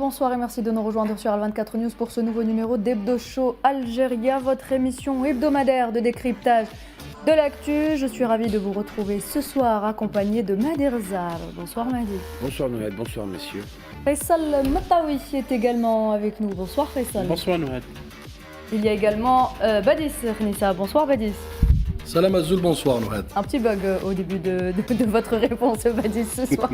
rebonsoir et merci de nous rejoindre sur Al24 News pour ce nouveau numéro d'Hebdo Show Algérie, votre émission hebdomadaire de décryptage de l'actu. Je suis ravie de vous retrouver ce soir accompagné de Mahdi Rezar. Bonsoir Mahdi. Bonsoir Noël, bonsoir messieurs. Faisal Matawi est également avec nous. Bonsoir Faisal. Bonsoir Noël. Il y a également Badis Nissa. Bonsoir Badis. Salam Azoul, bonsoir Noël. Un petit bug au début de votre réponse Badis ce soir.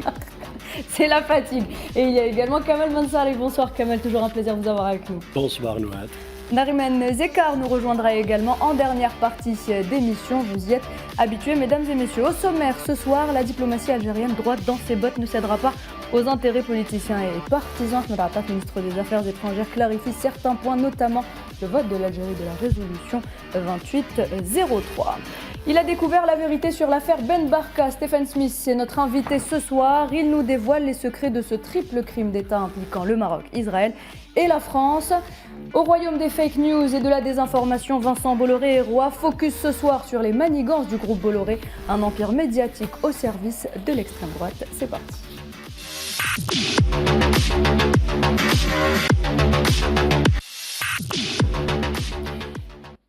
C'est la fatigue. Et il y a également Kamel Mansari. Bonsoir Kamel, toujours un plaisir de vous avoir avec nous. Bonsoir Noël. Nariman Zekar nous rejoindra également en dernière partie d'émission. Vous y êtes habitués, mesdames et messieurs. Au sommaire ce soir, la diplomatie algérienne droite dans ses bottes ne cédera pas aux intérêts politiciens et partisans. Le ministre des Affaires étrangères clarifie certains points, notamment le vote de l'Algérie de la résolution 2803. Il a découvert la vérité sur l'affaire Ben Barka. Stephen Smith est notre invité ce soir. Il nous dévoile les secrets de ce triple crime d'État impliquant le Maroc, Israël et la France. Au royaume des fake news et de la désinformation, Vincent Bolloré est roi. Focus ce soir sur les manigances du groupe Bolloré, un empire médiatique au service de l'extrême droite. C'est parti.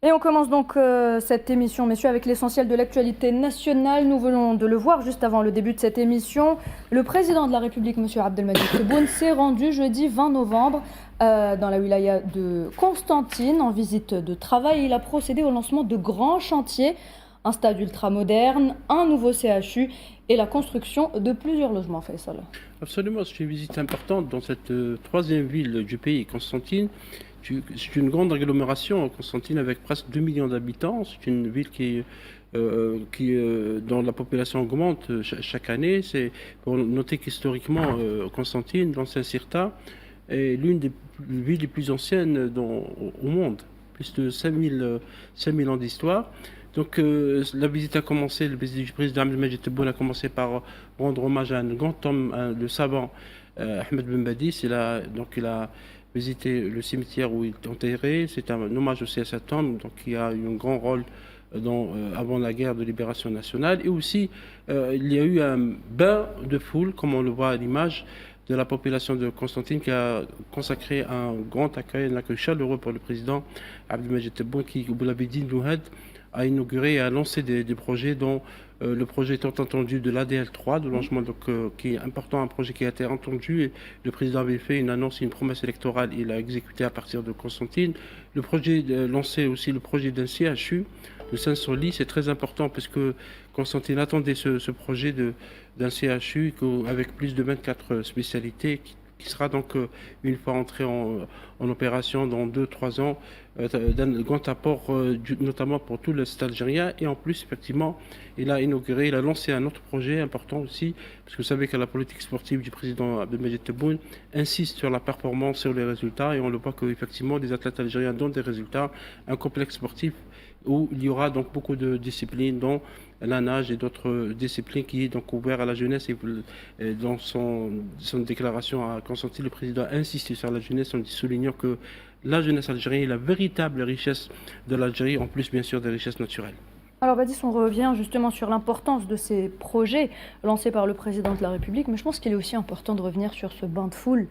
Et on commence donc cette émission, messieurs, avec l'essentiel de l'actualité nationale. Nous venons de le voir juste avant le début de cette émission. Le président de la République, M. Abdelmadjid Tebboune, s'est rendu jeudi 20 novembre dans la wilaya de Constantine en visite de travail. Il a procédé au lancement de grands chantiers, un stade ultramoderne, un nouveau CHU et la construction de plusieurs logements. Faisal. Absolument, c'est une visite importante dans cette troisième ville du pays, Constantine. C'est une grande agglomération, Constantine, avec presque 2 millions d'habitants. C'est une ville dont la population augmente chaque année. C'est pour noter qu'historiquement, Constantine, l'ancien Cirta, est l'une des villes les plus anciennes au monde. Plus de 5000 ans d'histoire. Donc la visite a commencé, le président Abdelmadjid Tebboune a commencé par rendre hommage à un grand homme, le savant Ahmed Ben Badis. Il a visité le cimetière où il est enterré. C'est un hommage aussi à cet homme qui a eu un grand rôle avant la guerre de libération nationale. Et aussi, il y a eu un bain de foule, comme on le voit à l'image, de la population de Constantine qui a consacré un grand accueil, un accueil chaleureux pour le président Abdelmadjid Tebboune qui, vous l'avez dit, Nouhed, a inauguré et a lancé des projets dont le projet étant entendu de l'ADL3, de logement qui est important, un projet qui a été entendu et le président avait fait une annonce, une promesse électorale, il a exécuté à partir de Constantine. Le projet lancé aussi le projet d'un CHU de Saint-Soli, c'est très important parce que Constantine attendait ce projet d'un CHU avec plus de 24 spécialités qui sera donc, une fois entré en opération dans 2-3 ans, d'un grand apport, notamment pour tout l'État algérien. Et en plus, effectivement, il a lancé un autre projet important aussi, parce que vous savez que la politique sportive du président Abdelmadjid Tebboune insiste sur la performance, sur les résultats, et on le voit qu'effectivement, les athlètes algériens donnent des résultats, un complexe sportif où il y aura donc beaucoup de disciplines, dont la nage et d'autres disciplines qui est donc ouvert à la jeunesse. Et dans son déclaration à Constantine, le président a insisté sur la jeunesse en soulignant que la jeunesse algérienne est la véritable richesse de l'Algérie, en plus bien sûr des richesses naturelles. Alors Badis, on revient justement sur l'importance de ces projets lancés par le président de la République, mais je pense qu'il est aussi important de revenir sur ce bain de foule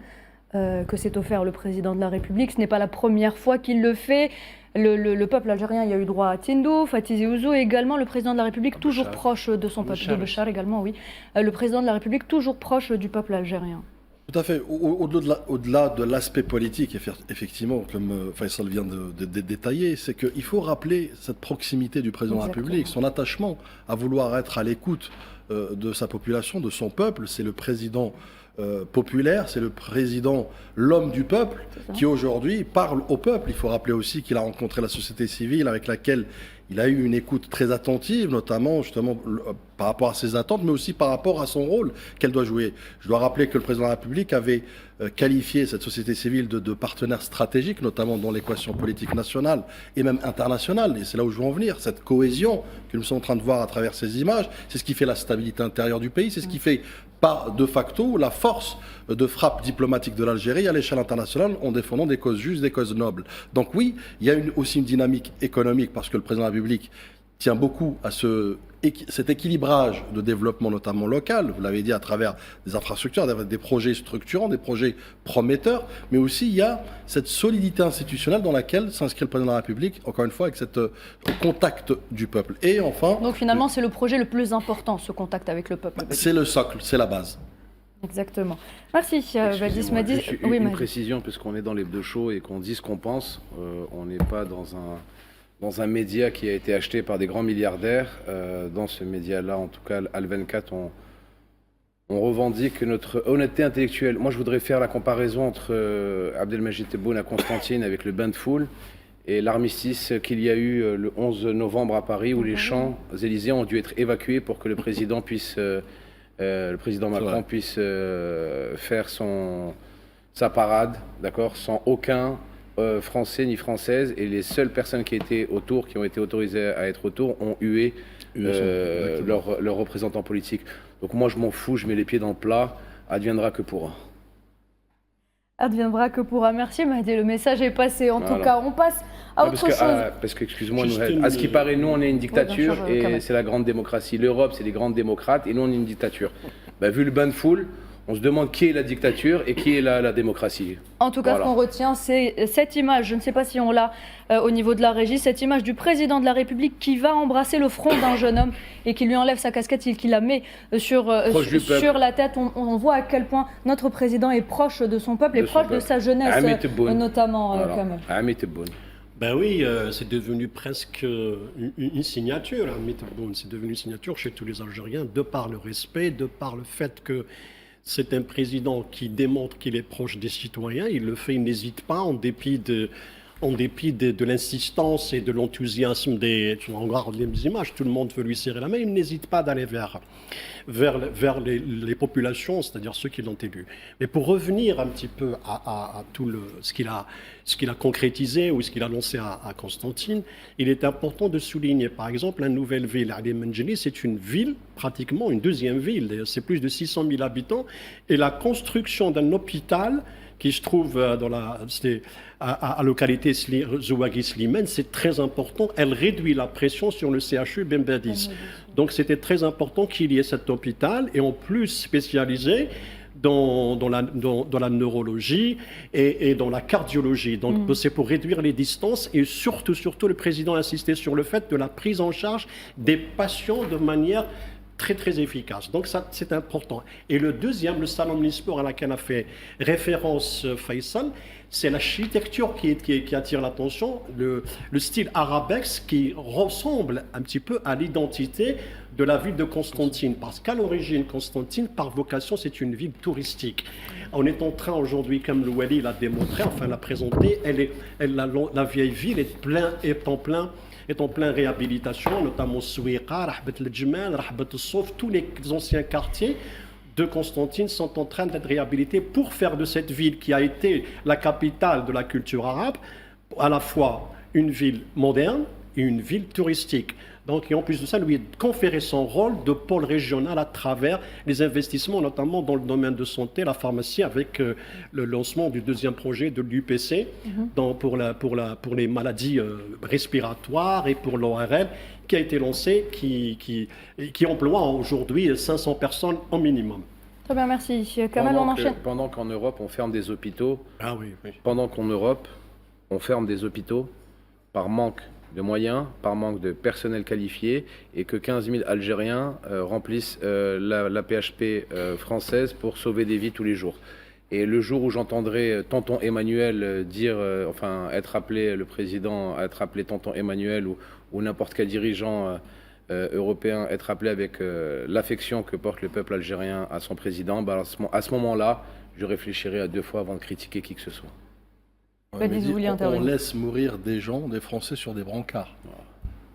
que s'est offert le président de la République. Ce n'est pas la première fois qu'il le fait. Le peuple algérien y a eu droit à Tindouf, à Tizi Ouzou et également le président de la République toujours proche de son peuple, de Béchar également, oui. Le président de la République toujours proche du peuple algérien. Tout à fait. Au-delà de l'aspect politique, effectivement, comme Faisal vient de détailler, c'est qu'il faut rappeler cette proximité du président de la République, son attachement à vouloir être à l'écoute de sa population, de son peuple. C'est le président populaire, c'est le président, l'homme du peuple, qui aujourd'hui parle au peuple. Il faut rappeler aussi qu'il a rencontré la société civile avec laquelle il a eu une écoute très attentive, notamment justement par rapport à ses attentes, mais aussi par rapport à son rôle qu'elle doit jouer. Je dois rappeler que le président de la République avait qualifié cette société civile de partenaire stratégique, notamment dans l'équation politique nationale et même internationale. Et c'est là où je veux en venir. Cette cohésion que nous sommes en train de voir à travers ces images, c'est ce qui fait la stabilité intérieure du pays, c'est ce qui fait par de facto la force de frappe diplomatique de l'Algérie à l'échelle internationale en défendant des causes justes, des causes nobles. Donc oui, il y a aussi une dynamique économique parce que le président de la République tient beaucoup à cet équilibrage de développement, notamment local, vous l'avez dit, à travers des infrastructures, des projets structurants, des projets prometteurs, mais aussi il y a cette solidité institutionnelle dans laquelle s'inscrit le président de la République, encore une fois, avec ce contact du peuple. Et enfin... Donc finalement, c'est le projet le plus important, ce contact avec le peuple. C'est le socle, c'est la base. Exactement. Merci, Badis Madi. Oui, une précision, puisqu'on est dans les deux shows et qu'on dit ce qu'on pense, on n'est pas dans un média qui a été acheté par des grands milliardaires. Dans ce média-là, en tout cas, Al24, on revendique notre honnêteté intellectuelle. Moi, je voudrais faire la comparaison entre Abdelmajid Tebboune à Constantine avec le bain de foule et l'armistice qu'il y a eu le 11 novembre à Paris, où les Champs-Élysées ont dû être évacués pour que le président Macron puisse faire sa parade, d'accord, sans aucun Français ni Française, et les seules personnes qui ont été autorisées à être autour ont hué leurs représentants politiques. Donc moi je m'en fous, je mets les pieds dans le plat, adviendra que pourra. Adviendra que pourra. Merci Mahdi, le message est passé. En tout cas, on passe à autre chose. Parce que, excuse-moi, à ce qui paraît, nous on est une dictature et c'est la grande démocratie. L'Europe, c'est les grandes démocrates et nous on est une dictature. Vu le bain de foule, on se demande qui est la dictature et qui est la démocratie. En tout cas, ce qu'on retient, c'est cette image, je ne sais pas si on l'a au niveau de la régie, cette image du président de la République qui va embrasser le front d'un jeune homme et qui lui enlève sa casquette et qui la met sur la tête. On voit à quel point notre président est proche de son peuple et proche de sa jeunesse, notamment, Kamel. Ben oui, c'est devenu presque une signature, c'est devenu une signature chez tous les Algériens, de par le respect, de par le fait que c'est un président qui démontre qu'il est proche des citoyens. Il le fait, il n'hésite pas, en dépit de l'insistance et de l'enthousiasme on regarde les images, tout le monde veut lui serrer la main, il n'hésite pas d'aller vers les populations, c'est-à-dire ceux qui l'ont élu. Mais pour revenir un petit peu à tout ce qu'il a concrétisé ou ce qu'il a lancé à Constantine, il est important de souligner, par exemple, la nouvelle ville, Ali Menjeli, c'est une ville, pratiquement une deuxième ville, c'est plus de 600 000 habitants, et la construction d'un hôpital qui se trouve à la localité Zouagui Slimane, c'est très important. Elle réduit la pression sur le CHU Ben Badis. Donc c'était très important qu'il y ait cet hôpital, et en plus spécialisé dans la neurologie et dans la cardiologie. Donc c'est pour réduire les distances, et surtout le président a insisté sur le fait de la prise en charge des patients de manière très très efficace. Donc ça, c'est important. Et le deuxième, le salon omnisport à laquelle a fait référence Faisal, c'est l'architecture qui attire l'attention, le style arabesque qui ressemble un petit peu à l'identité de la ville de Constantine. Parce qu'à l'origine, Constantine, par vocation, c'est une ville touristique. On est en train aujourd'hui, comme le Wali l'a démontré, enfin l'a présenté, la vieille ville est en plein réhabilitation, notamment Souiqa, Rahbat el-Djmal, Rahbat el-Souf, tous les anciens quartiers de Constantine sont en train d'être réhabilités pour faire de cette ville qui a été la capitale de la culture arabe, à la fois une ville moderne et une ville touristique. Donc, et en plus de ça, lui conférer son rôle de pôle régional à travers les investissements, notamment dans le domaine de santé, la pharmacie, avec le lancement du deuxième projet de l'UPC pour les maladies respiratoires et pour l'ORL, qui a été lancé, qui emploie aujourd'hui 500 personnes au minimum. Très bien, merci. Kamal, on enchaîne. Pendant qu'en Europe, on ferme des hôpitaux, pendant qu'en Europe, on ferme des hôpitaux par manque de moyens, par manque de personnel qualifié, et que 15 000 Algériens remplissent la PHP française pour sauver des vies tous les jours. Et le jour où j'entendrai tonton Emmanuel être appelé, le président, être appelé tonton Emmanuel, ou n'importe quel dirigeant européen être appelé avec l'affection que porte le peuple algérien à son président, à ce moment-là, je réfléchirai à deux fois avant de critiquer qui que ce soit. On laisse mourir des gens, des Français, sur des brancards,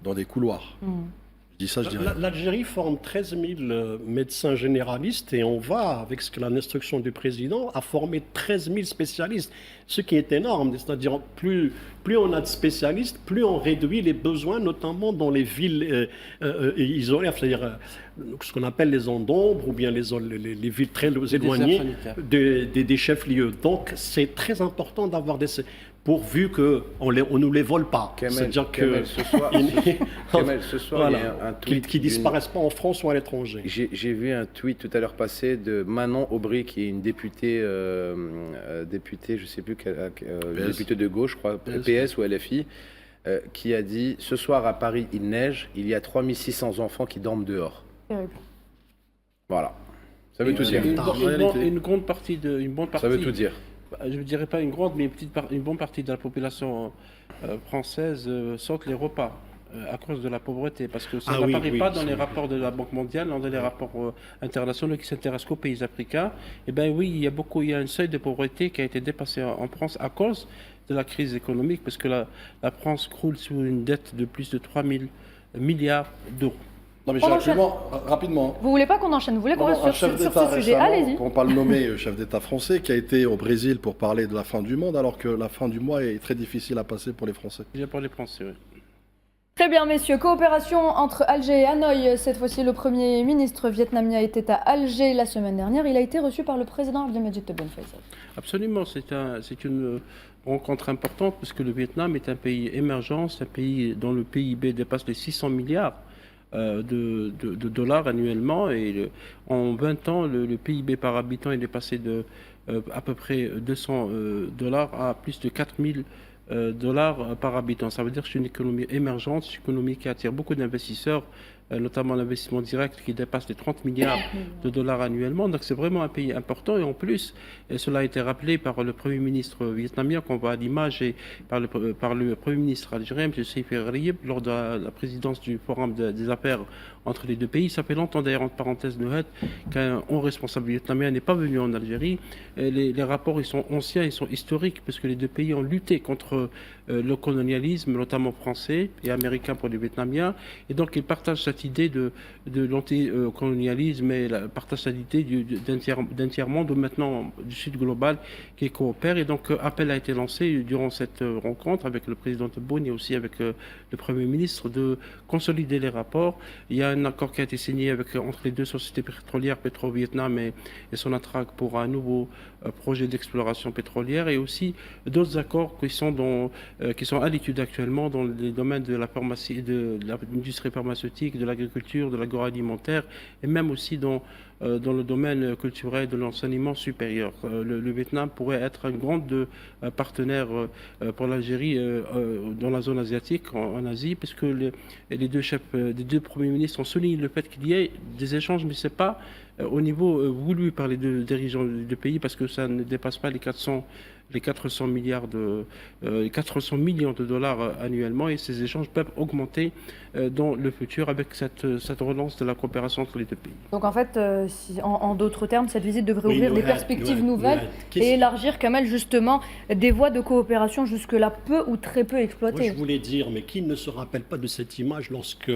dans des couloirs. Je dis ça, je dirais. L'Algérie forme 13 000 médecins généralistes, et on va, avec l'instruction du président, à former 13 000 spécialistes, ce qui est énorme. C'est-à-dire, plus on a de spécialistes, plus on réduit les besoins, notamment dans les villes isolées, c'est-à-dire ce qu'on appelle les zones d'ombre, ou bien les villes très éloignées des chefs-lieux. Donc c'est très important d'avoir pourvu qu'on ne nous les vole pas. C'est-à-dire que ce soir, voilà, il y a un tweet qui disparaissent pas en France ou à l'étranger. J'ai vu un tweet tout à l'heure passer de Manon Aubry, qui est une députée, députée, je sais plus députée de gauche, je crois, PS ou LFI, qui a dit: ce soir à Paris il neige, il y a 3600 enfants qui dorment dehors. Terrible. Voilà, ça veut tout dire. Une bonne partie. Ça veut tout dire. Je ne dirais pas une grande, mais une bonne partie de la population française saute les repas à cause de la pauvreté, parce que ça n'apparaît pas dans les rapports de la Banque mondiale, dans les rapports internationaux qui s'intéressent qu'aux pays africains. Eh bien oui, il y a un seuil de pauvreté qui a été dépassé en France à cause de la crise économique, parce que la France croule sous une dette de plus de 3 000 milliards d'euros. Non mais rapidement. Vous voulez pas qu'on enchaîne? Vous voulez qu'on reste sur ce sujet? Allez-y. On parle nommé chef d'État français qui a été au Brésil pour parler de la fin du monde, alors que la fin du mois est très difficile à passer pour les Français. Déjà pour les Français, oui. Très bien, messieurs. Coopération entre Alger et Hanoï. Cette fois-ci, le Premier ministre vietnamien était à Alger la semaine dernière. Il a été reçu par le président Abdelmadjid Tebboune Faïsal. Absolument, c'est une rencontre importante, parce que le Vietnam est un pays émergent, c'est un pays dont le PIB dépasse les 600 milliards de dollars annuellement, et en 20 ans, le PIB par habitant est passé de à peu près 200 dollars à plus de 4000 dollars par habitant. Ça veut dire que c'est une économie émergente, c'est une économie qui attire beaucoup d'investisseurs, notamment l'investissement direct qui dépasse les 30 milliards de dollars annuellement. Donc c'est vraiment un pays important, et en plus, et cela a été rappelé par le Premier ministre vietnamien qu'on voit à l'image, et par le Premier ministre algérien, M. Seyfi Riyeb, lors de la présidence du Forum des affaires entre les deux pays. Ça fait longtemps d'ailleurs, entre parenthèses, qu'un haut responsable vietnamien n'est pas venu en Algérie. Et les rapports, ils sont anciens, ils sont historiques, parce que les deux pays ont lutté contre le colonialisme, notamment français et américain pour les Vietnamiens. Et donc ils partagent cette idée de l'anticolonialisme, et partagent cette idée d'un tiers-monde, ou maintenant du Sud global, qui coopère. Et donc appel a été lancé durant cette rencontre avec le président Tebboune et aussi avec le Premier ministre, de consolider les rapports. Il y a un accord qui a été signé entre les deux sociétés pétrolières, Petro-Vietnam et Sonatrach, pour un nouveau projet d'exploration pétrolière, et aussi d'autres accords qui sont à l'étude actuellement dans les domaines de la pharmacie, de l'industrie pharmaceutique, de l'agriculture, de l'agroalimentaire, et même aussi dans le domaine culturel de l'enseignement supérieur. Le Vietnam pourrait être un grand partenaire pour l'Algérie dans la zone asiatique, en Asie, puisque les deux premiers ministres ont souligné le fait qu'il y ait des échanges, mais ce n'est pas au niveau voulu par les deux dirigeants du pays, parce que ça ne dépasse pas les 400 millions de dollars annuellement, et ces échanges peuvent augmenter dans le futur avec cette relance de la coopération entre les deux pays. Donc en fait, en d'autres termes, cette visite devrait ouvrir des perspectives nouvelles et élargir, Kamel, justement, des voies de coopération jusque-là peu ou très peu exploitées. Moi, je voulais dire, mais qui ne se rappelle pas de cette image lorsque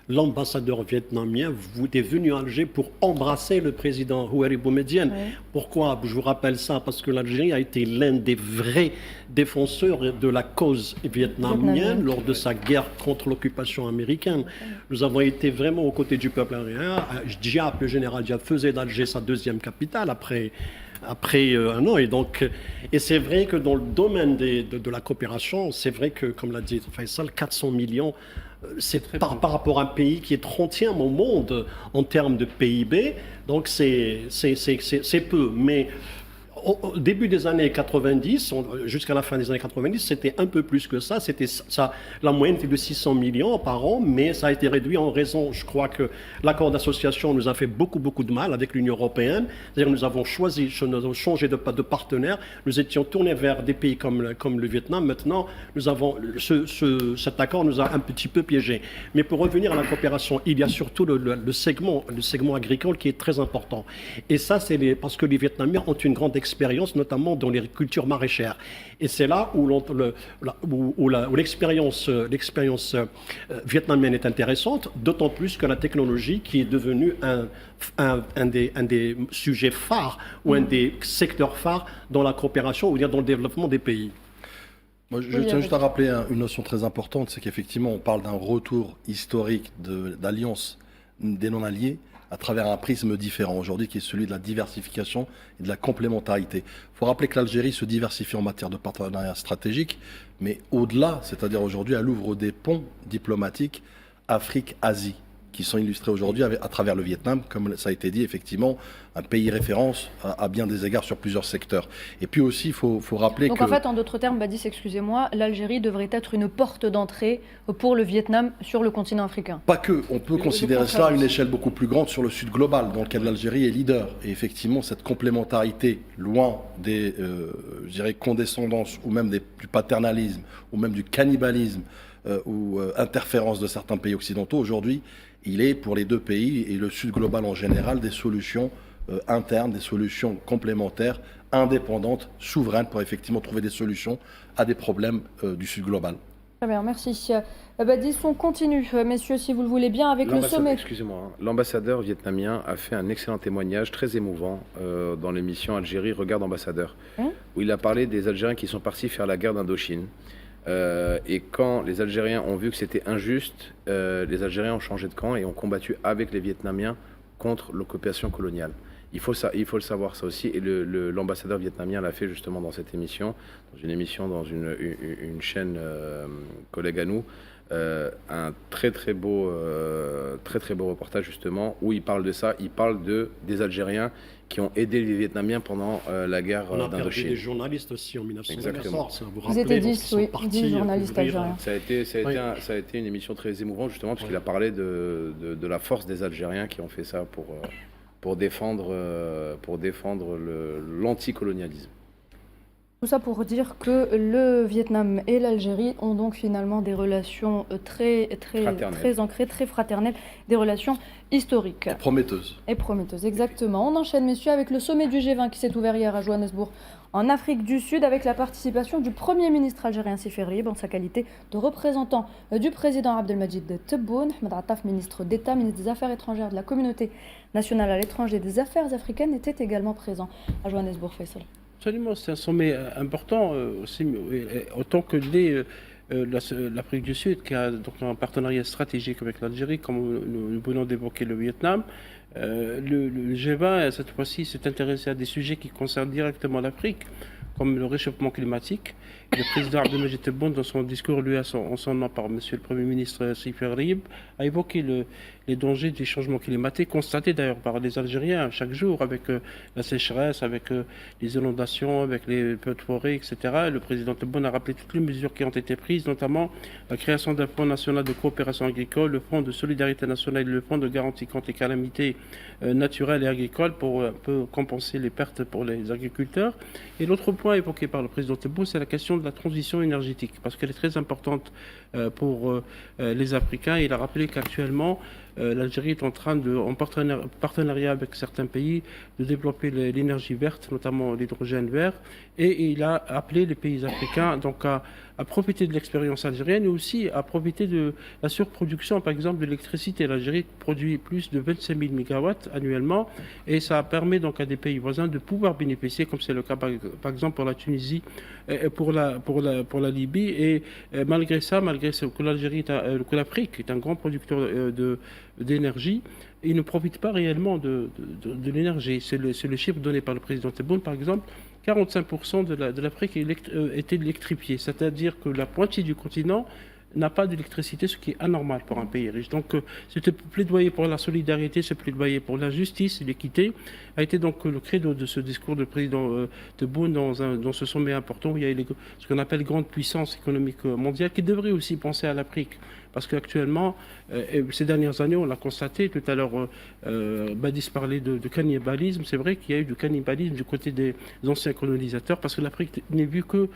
l'ambassadeur vietnamien est venu à Alger pour embrasser le président Houari Boumedienne. Oui. Pourquoi je vous rappelle ça? Parce que l'Algérie a été l'un des vrais défenseurs de la cause vietnamienne lors de sa guerre contre l'occupation américaine. Nous avons été vraiment aux côtés du peuple algérien. Diap, le général Diap, faisait d'Alger sa deuxième capitale après un an. Et c'est vrai que dans le domaine de la coopération, c'est vrai que, comme l'a dit Faisal, 400 millions, c'est par rapport à un pays qui est 30e au monde en termes de PIB, donc c'est peu. Mais au début des années 90, jusqu'à la fin des années 90, c'était un peu plus que ça. La moyenne était de 600 millions par an, mais ça a été réduit en raison, je crois que l'accord d'association nous a fait beaucoup de mal avec l'Union européenne. C'est-à-dire nous avons changé de partenaire. Nous étions tournés vers des pays comme le Vietnam. Maintenant, nous avons cet accord nous a un petit peu piégés. Mais pour revenir à la coopération, il y a surtout le segment agricole qui est très important. Et ça, c'est parce que les Vietnamiens ont une grande expérience, notamment dans les cultures maraîchères. Et c'est là où l'expérience vietnamienne est intéressante, d'autant plus que la technologie, qui est devenue un des sujets phares ou un des secteurs phares dans la coopération, ou bien dans le développement des pays. Moi, je tiens juste à rappeler une notion très importante, c'est qu'effectivement, on parle d'un retour historique d'alliance des non-alliés à travers un prisme différent aujourd'hui qui est celui de la diversification et de la complémentarité. Il faut rappeler que l'Algérie se diversifie en matière de partenariat stratégique, mais au-delà, c'est-à-dire aujourd'hui, elle ouvre des ponts diplomatiques Afrique-Asie qui sont illustrés aujourd'hui à travers le Vietnam, comme ça a été dit, effectivement, un pays référence à bien des égards sur plusieurs secteurs. Et puis aussi, il faut rappeler Donc que... en fait, en d'autres termes, Badis, excusez-moi, l'Algérie devrait être une porte d'entrée pour le Vietnam sur le continent africain. Pas que, on peut considérer cela à une échelle beaucoup plus grande sur le sud global, dans lequel l'Algérie est leader. Et effectivement, cette complémentarité, loin des, je dirais, condescendances, ou même du paternalisme, ou même du cannibalisme, ou interférence de certains pays occidentaux, aujourd'hui, il est pour les deux pays et le sud global en général des solutions internes, des solutions complémentaires, indépendantes, souveraines pour effectivement trouver des solutions à des problèmes du sud global. Très bien, merci. Badis, on continue, messieurs, si vous le voulez bien, avec le sommet. Excusez-moi, l'ambassadeur vietnamien a fait un excellent témoignage, très émouvant, dans l'émission Algérie Regarde ambassadeur, où il a parlé des Algériens qui sont partis faire la guerre d'Indochine. Et quand les Algériens ont vu que c'était injuste, les Algériens ont changé de camp et ont combattu avec les Vietnamiens contre l'occupation coloniale. Il faut le savoir ça aussi, et l'ambassadeur vietnamien l'a fait justement dans cette émission, dans une chaîne collègue à nous, un très beau reportage justement où il parle de ça, il parle des Algériens qui ont aidé les Vietnamiens pendant la guerre d'Indochine. On a perdu des journalistes aussi en 1914. Vous étiez 10 journalistes algériens. Ça a été une émission très émouvante justement parce qu'il a parlé de la force des Algériens qui ont fait ça pour défendre l'anticolonialisme. Tout ça pour dire que le Vietnam et l'Algérie ont donc finalement des relations très ancrées, très fraternelles, des relations historiques. Et prometteuses, exactement. On enchaîne, messieurs, avec le sommet du G20 qui s'est ouvert hier à Johannesburg, en Afrique du Sud, avec la participation du Premier ministre algérien Sifri Rib, en sa qualité de représentant du président Abdelmadjid Tebboune. Ahmed Attaf, ministre d'État, ministre des Affaires étrangères de la Communauté nationale à l'étranger et des Affaires africaines, était également présent à Johannesburg. Faisal. Absolument, c'est un sommet important aussi, autant que l'est l'Afrique du Sud, qui a donc un partenariat stratégique avec l'Algérie, comme nous venons d'évoquer le Vietnam. Le G20, cette fois-ci, s'est intéressé à des sujets qui concernent directement l'Afrique, comme le réchauffement climatique. Le président Abdelmadjid Tebboune, dans son discours, lui, en son nom par Monsieur le Premier ministre Sifri Rib, a évoqué les dangers du changement climatique, constatés d'ailleurs par les Algériens chaque jour, avec la sécheresse, avec les inondations, avec les feux de forêt, etc. Et le président Tebboune a rappelé toutes les mesures qui ont été prises, notamment la création d'un fonds national de coopération agricole, le fonds de solidarité nationale et le fonds de garantie contre les calamités naturelles et agricoles pour un peu compenser les pertes pour les agriculteurs. Et l'autre point évoqué par le président Tebboune, c'est la question de la transition énergétique, parce qu'elle est très importante pour les Africains. Il a rappelé qu'actuellement, l'Algérie est en train en partenariat avec certains pays, de développer l'énergie verte, notamment l'hydrogène vert. Et il a appelé les pays africains donc à profiter de l'expérience algérienne et aussi à profiter de la surproduction, par exemple, de l'électricité. L'Algérie produit plus de 25 000 MW annuellement et ça permet donc à des pays voisins de pouvoir bénéficier, comme c'est le cas par exemple pour la Tunisie et pour la Libye. Et malgré que l'Afrique est un grand producteur d'énergie, il ne profite pas réellement de l'énergie. C'est le chiffre donné par le président Tebboune, par exemple. 45% de l'Afrique est électrifiée, c'est-à-dire que la moitié du continent n'a pas d'électricité, ce qui est anormal pour un pays riche. Donc, ce plaidoyer pour la solidarité, ce plaidoyer pour la justice et l'équité a été donc le credo de ce discours du président Tebboune dans ce sommet important où il y a ce qu'on appelle grande puissance économique mondiale qui devrait aussi penser à l'Afrique. Parce qu'actuellement, ces dernières années, on l'a constaté, tout à l'heure, Badis parlait de cannibalisme. C'est vrai qu'il y a eu du cannibalisme du côté des anciens colonisateurs, parce que l'Afrique n'est vue que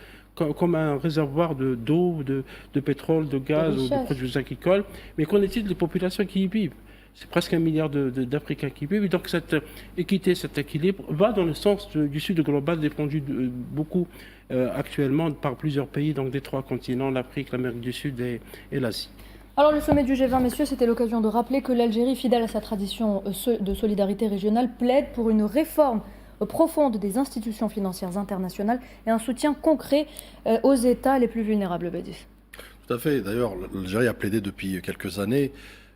comme un réservoir d'eau, de pétrole, de gaz ou de produits agricoles. Mais qu'en est-il des populations qui y vivent ? C'est presque 1 milliard d'Africains qui vivent. Et donc cette équité, cet équilibre va dans le sens du Sud global défendu beaucoup actuellement par plusieurs pays, donc des 3 continents, l'Afrique, l'Amérique du Sud et l'Asie. Alors le sommet du G20, messieurs, c'était l'occasion de rappeler que l'Algérie, fidèle à sa tradition de solidarité régionale, plaide pour une réforme profonde des institutions financières internationales et un soutien concret aux États les plus vulnérables, Badis. Tout à fait. D'ailleurs, l'Algérie a plaidé depuis quelques années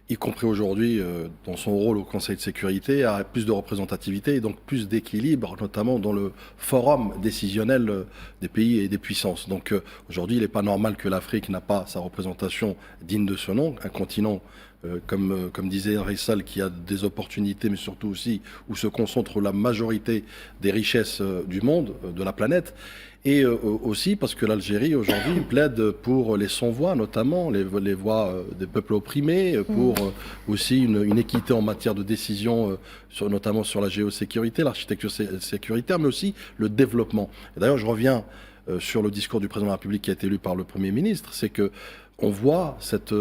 y compris aujourd'hui dans son rôle au Conseil de sécurité, a plus de représentativité et donc plus d'équilibre, notamment dans le forum décisionnel des pays et des puissances. Donc aujourd'hui, il n'est pas normal que l'Afrique n'a pas sa représentation digne de ce nom, un continent comme disait Rissal, qui a des opportunités, mais surtout aussi où se concentre la majorité des richesses du monde, de la planète. Et aussi parce que l'Algérie aujourd'hui plaide pour les sans-voix, notamment les voix des peuples opprimés, pour aussi une équité en matière de décision, notamment sur la géosécurité, l'architecture sécuritaire, mais aussi le développement. Et d'ailleurs, je reviens sur le discours du président de la République qui a été élu par le Premier ministre, c'est que on voit cette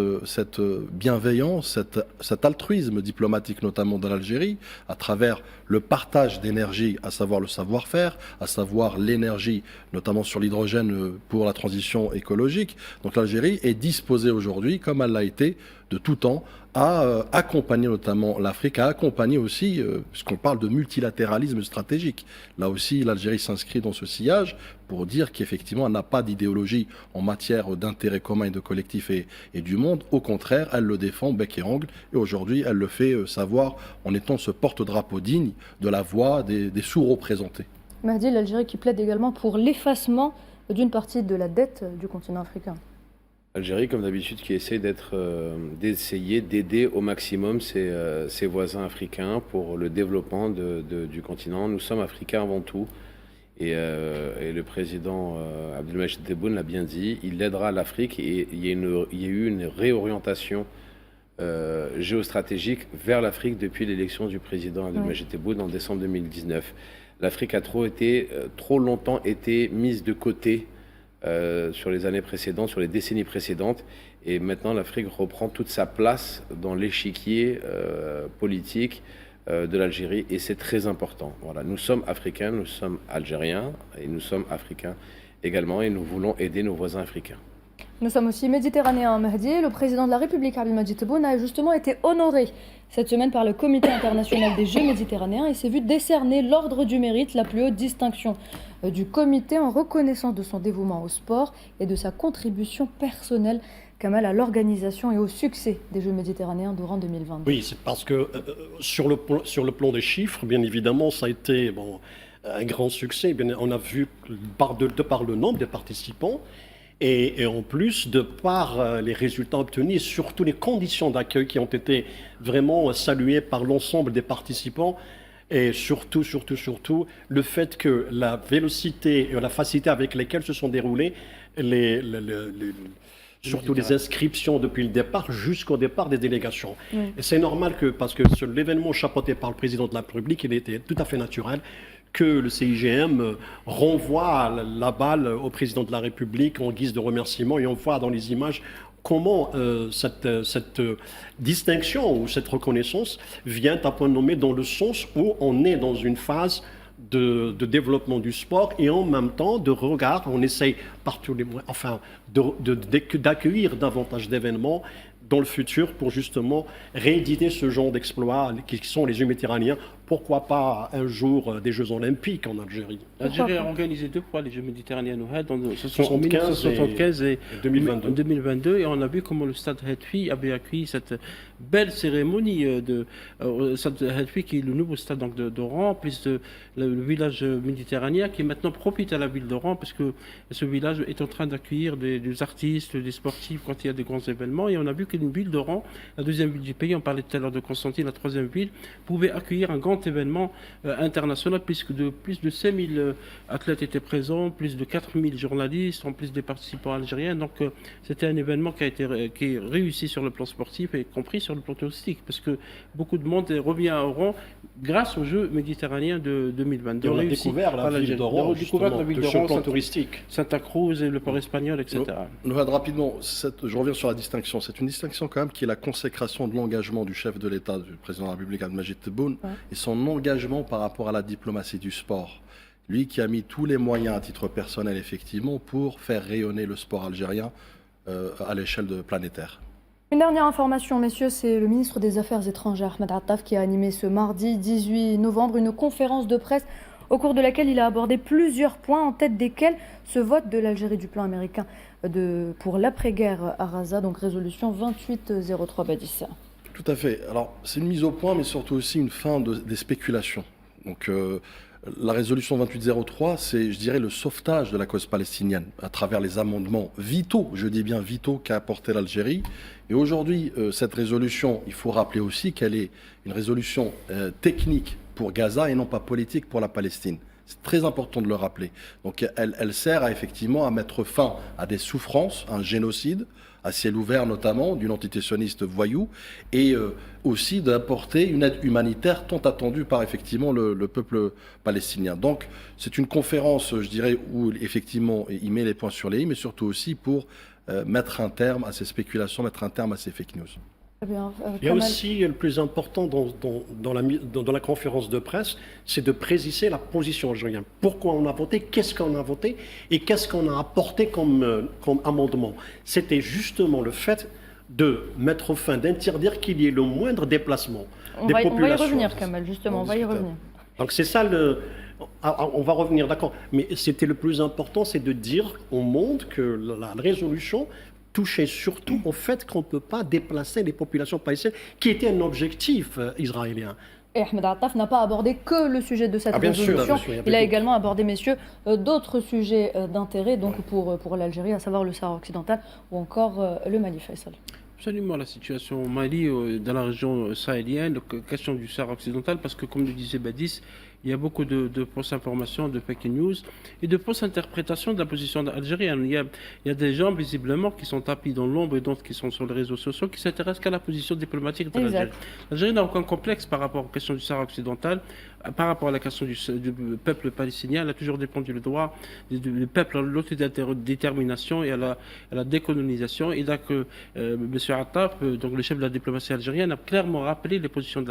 bienveillance, cet altruisme diplomatique, notamment dans l'Algérie, à travers le partage d'énergie, à savoir le savoir-faire, à savoir l'énergie, notamment sur l'hydrogène pour la transition écologique. Donc l'Algérie est disposée aujourd'hui, comme elle l'a été de tout temps, à accompagner notamment l'Afrique, à accompagner aussi, puisqu'on parle de multilatéralisme stratégique. Là aussi, l'Algérie s'inscrit dans ce sillage pour dire qu'effectivement, elle n'a pas d'idéologie en matière d'intérêt commun et de collectif et du monde. Au contraire, elle le défend bec et ongle. Et aujourd'hui, elle le fait savoir en étant ce porte-drapeau digne de la voix des sous-représentés. Mahdi, l'Algérie qui plaide également pour l'effacement d'une partie de la dette du continent africain. L'Algérie, comme d'habitude, qui essaie d'essayer d'aider au maximum ses voisins africains pour le développement du continent. Nous sommes africains avant tout. Et le président Abdelmadjid Tebboune l'a bien dit, il aidera l'Afrique et il y a eu une réorientation géostratégique vers l'Afrique depuis l'élection du président Abdelmadjid Tebboune en décembre 2019. L'Afrique a trop longtemps été mise de côté sur les années précédentes, sur les décennies précédentes, et maintenant l'Afrique reprend toute sa place dans l'échiquier politique de l'Algérie, et c'est très important. Voilà, nous sommes africains, nous sommes algériens, et nous sommes africains également, et nous voulons aider nos voisins africains. Nous sommes aussi méditerranéens, Mahdi. Le président de la République, Abdelmadjid Tebboune, a justement été honoré cette semaine par le Comité international des Jeux méditerranéens et s'est vu décerner l'Ordre du Mérite, la plus haute distinction du comité, en reconnaissance de son dévouement au sport et de sa contribution personnelle, Kamal, à l'organisation et au succès des Jeux méditerranéens durant 2022. Oui, c'est parce que sur le plan des chiffres, bien évidemment, ça a été un grand succès. On a vu de par le nombre de participants, et en plus, de par les résultats obtenus, surtout les conditions d'accueil qui ont été vraiment saluées par l'ensemble des participants, et surtout, le fait que la vélocité et la facilité avec lesquelles se sont déroulées surtout les inscriptions depuis le départ jusqu'au départ des délégations. Et c'est normal parce que sur l'événement chapeauté par le président de la République, il était tout à fait naturel que le CIGM renvoie la balle au président de la République en guise de remerciement, et on voit dans les images comment cette distinction ou cette reconnaissance vient à point nommé dans le sens où on est dans une phase de développement du sport, et en même temps de regard, on essaye par tous les moyens, d'accueillir davantage d'événements dans le futur pour justement rééditer ce genre d'exploits qui sont les Jeux méditerranéens. Pourquoi pas un jour des Jeux olympiques en Algérie? L'Algérie a organisé 2 fois les Jeux méditerranéens en 1975 et 2022. Et on a vu comment le stade Hetfi avait accueilli cette belle cérémonie de stade Hetfi, qui est le nouveau stade d'Oran, plus le village méditerranéen qui maintenant profite à la ville d'Oran, parce que ce village est en train d'accueillir des artistes, des sportifs quand il y a des grands événements. Et on a vu qu'une ville d'Oran, la deuxième ville du pays, on parlait tout à l'heure de Constantine, la troisième ville, pouvait accueillir un grand événement international, puisque plus de 5000 athlètes étaient présents, plus de 4000 journalistes, en plus des participants algériens. Donc c'était un événement qui est réussi sur le plan sportif, et compris sur le plan touristique, parce que beaucoup de monde revient à Oran grâce aux Jeux méditerranéens de 2022. Et on a découvert la ville d'Oran, sur le plan touristique. Santa Cruz et le port espagnol, etc. Rapidement, je reviens sur la distinction. C'est une distinction quand même qui est la consécration de l'engagement du chef de l'État, du président de la République, Abdelmadjid Tebboune, et son engagement par rapport à la diplomatie du sport. Lui qui a mis tous les moyens à titre personnel, effectivement, pour faire rayonner le sport algérien à l'échelle planétaire. Une dernière information, messieurs, c'est le ministre des Affaires étrangères, Ahmed Attaf, qui a animé ce mardi 18 novembre une conférence de presse au cours de laquelle il a abordé plusieurs points, en tête desquels ce vote de l'Algérie du plan américain pour l'après-guerre à Gaza, donc résolution 2803 Badissa. Tout à fait. Alors, c'est une mise au point, mais surtout aussi une fin des spéculations. Donc, la résolution 2803, c'est, je dirais, le sauvetage de la cause palestinienne à travers les amendements vitaux, je dis bien vitaux, qu'a apporté l'Algérie. Et aujourd'hui, cette résolution, il faut rappeler aussi qu'elle est une résolution technique pour Gaza et non pas politique pour la Palestine. C'est très important de le rappeler. Donc, elle sert effectivement à mettre fin à des souffrances, un génocide, à ciel ouvert notamment, d'une entité sioniste voyou, et aussi d'apporter une aide humanitaire tant attendue par effectivement le peuple palestinien. Donc c'est une conférence, je dirais, où effectivement il met les points sur les i, mais surtout aussi pour mettre un terme à ces spéculations, mettre un terme à ces fake news. Bien, il y a aussi le plus important dans la conférence de presse, c'est de préciser la position algérienne. Pourquoi on a voté, qu'est-ce qu'on a voté et qu'est-ce qu'on a apporté comme amendement. C'était justement le fait de mettre fin, d'interdire qu'il y ait le moindre déplacement des populations. On va y revenir, Kamel, justement, on va y revenir. Donc c'est ça on va revenir, d'accord. Mais c'était le plus important, c'est de dire au monde que la résolution touchait surtout au fait qu'on ne peut pas déplacer les populations palestiniennes, qui était un objectif israélien. Et Ahmed Attaf n'a pas abordé que le sujet de cette résolution. Sûr, il a également abordé, messieurs, d'autres sujets d'intérêt donc pour l'Algérie, à savoir le Sahara occidental ou encore le Mali. Faisal. Absolument, la situation au Mali, dans la région sahélienne, la question du Sahara occidental, parce que comme le disait Badis, il y a beaucoup de fausses informations, de fake news et de fausses interprétations de la position algérienne. Il y a des gens, visiblement, qui sont tapis dans l'ombre et d'autres qui sont sur les réseaux sociaux, qui s'intéressent qu'à la position diplomatique de l'Algérie. L'Algérie n'a aucun complexe par rapport aux questions du Sahara occidental, par rapport à la question du peuple palestinien. Elle a toujours défendu le droit du peuple à l'autodétermination et à la décolonisation. Et là que M. Attaf, donc le chef de la diplomatie algérienne, a clairement rappelé les positions de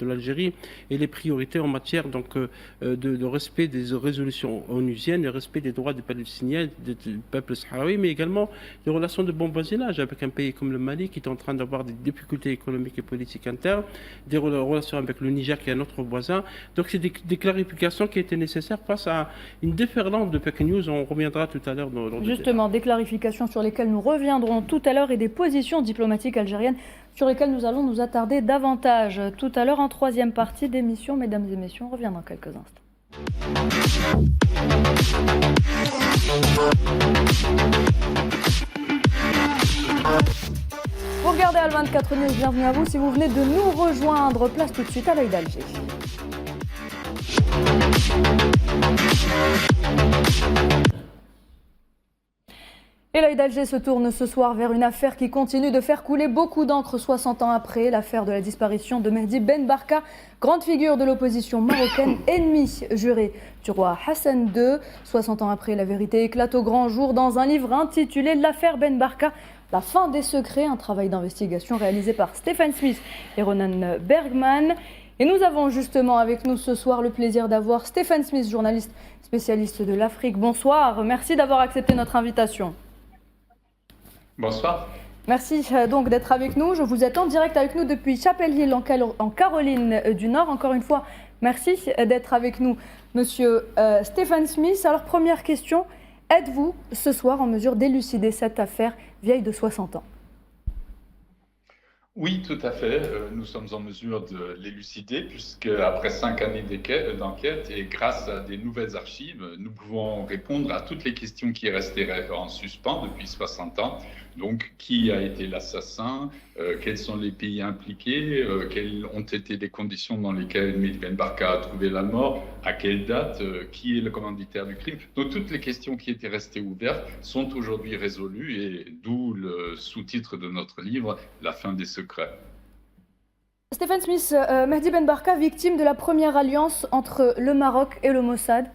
l'Algérie et les priorités en matière de respect des résolutions onusiennes, le respect des droits des Palestiniens, du peuple sahraoui, mais également des relations de bon voisinage avec un pays comme le Mali qui est en train d'avoir des difficultés économiques et politiques internes, des relations avec le Niger qui est un autre voisin. Donc c'est des clarifications qui étaient nécessaires face à une déferlante de fake news. On reviendra tout à l'heure dans justement des clarifications sur lesquelles nous reviendrons tout à l'heure et des positions diplomatiques algériennes sur lesquelles nous allons nous attarder davantage tout à l'heure en troisième partie d'émission. Mesdames et messieurs, on revient dans quelques instants. Vous regardez Al 24 News, bienvenue à vous. Si vous venez de nous rejoindre, place tout de suite à l'œil d'Alger. Et l'œil d'Alger se tourne ce soir vers une affaire qui continue de faire couler beaucoup d'encre 60 ans après, l'affaire de la disparition de Mehdi Ben Barka, grande figure de l'opposition marocaine, ennemi juré du roi Hassan II. 60 ans après, la vérité éclate au grand jour dans un livre intitulé L'affaire Ben Barka, la fin des secrets, un travail d'investigation réalisé par Stephen Smith et Ronan Bergman. Et nous avons justement avec nous ce soir le plaisir d'avoir Stephen Smith, journaliste spécialiste de l'Afrique. Bonsoir, merci d'avoir accepté notre invitation. Bonsoir. Merci donc d'être avec nous. Je vous êtes en direct avec nous depuis Chapel Hill en Caroline du Nord. Encore une fois, merci d'être avec nous, monsieur Stephen Smith. Alors première question, êtes-vous ce soir en mesure d'élucider cette affaire vieille de 60 ans ? Oui, tout à fait. Nous sommes en mesure de l'élucider puisque après 5 années d'enquête et grâce à des nouvelles archives, nous pouvons répondre à toutes les questions qui restaient en suspens depuis 60 ans. Donc, qui a été l'assassin, quels sont les pays impliqués, quelles ont été les conditions dans lesquelles Mehdi Ben Barka a trouvé la mort, à quelle date, qui est le commanditaire du crime. Donc, toutes les questions qui étaient restées ouvertes sont aujourd'hui résolues et d'où le sous-titre de notre livre, La fin des secrets. Stephen Smith, Mehdi Ben Barka, victime de la première alliance entre le Maroc et le Mossad.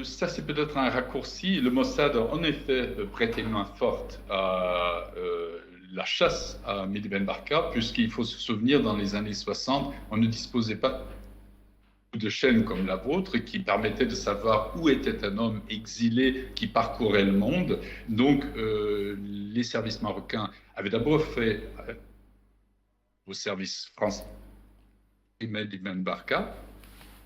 Ça, c'est peut-être un raccourci. Le Mossad a en effet prêté main forte à la chasse à Mehdi Ben Barka, puisqu'il faut se souvenir, dans les années 60, on ne disposait pas de chaînes comme la vôtre qui permettaient de savoir où était un homme exilé qui parcourait le monde. Donc, les services marocains avaient d'abord fait au service français Mehdi Ben Barka.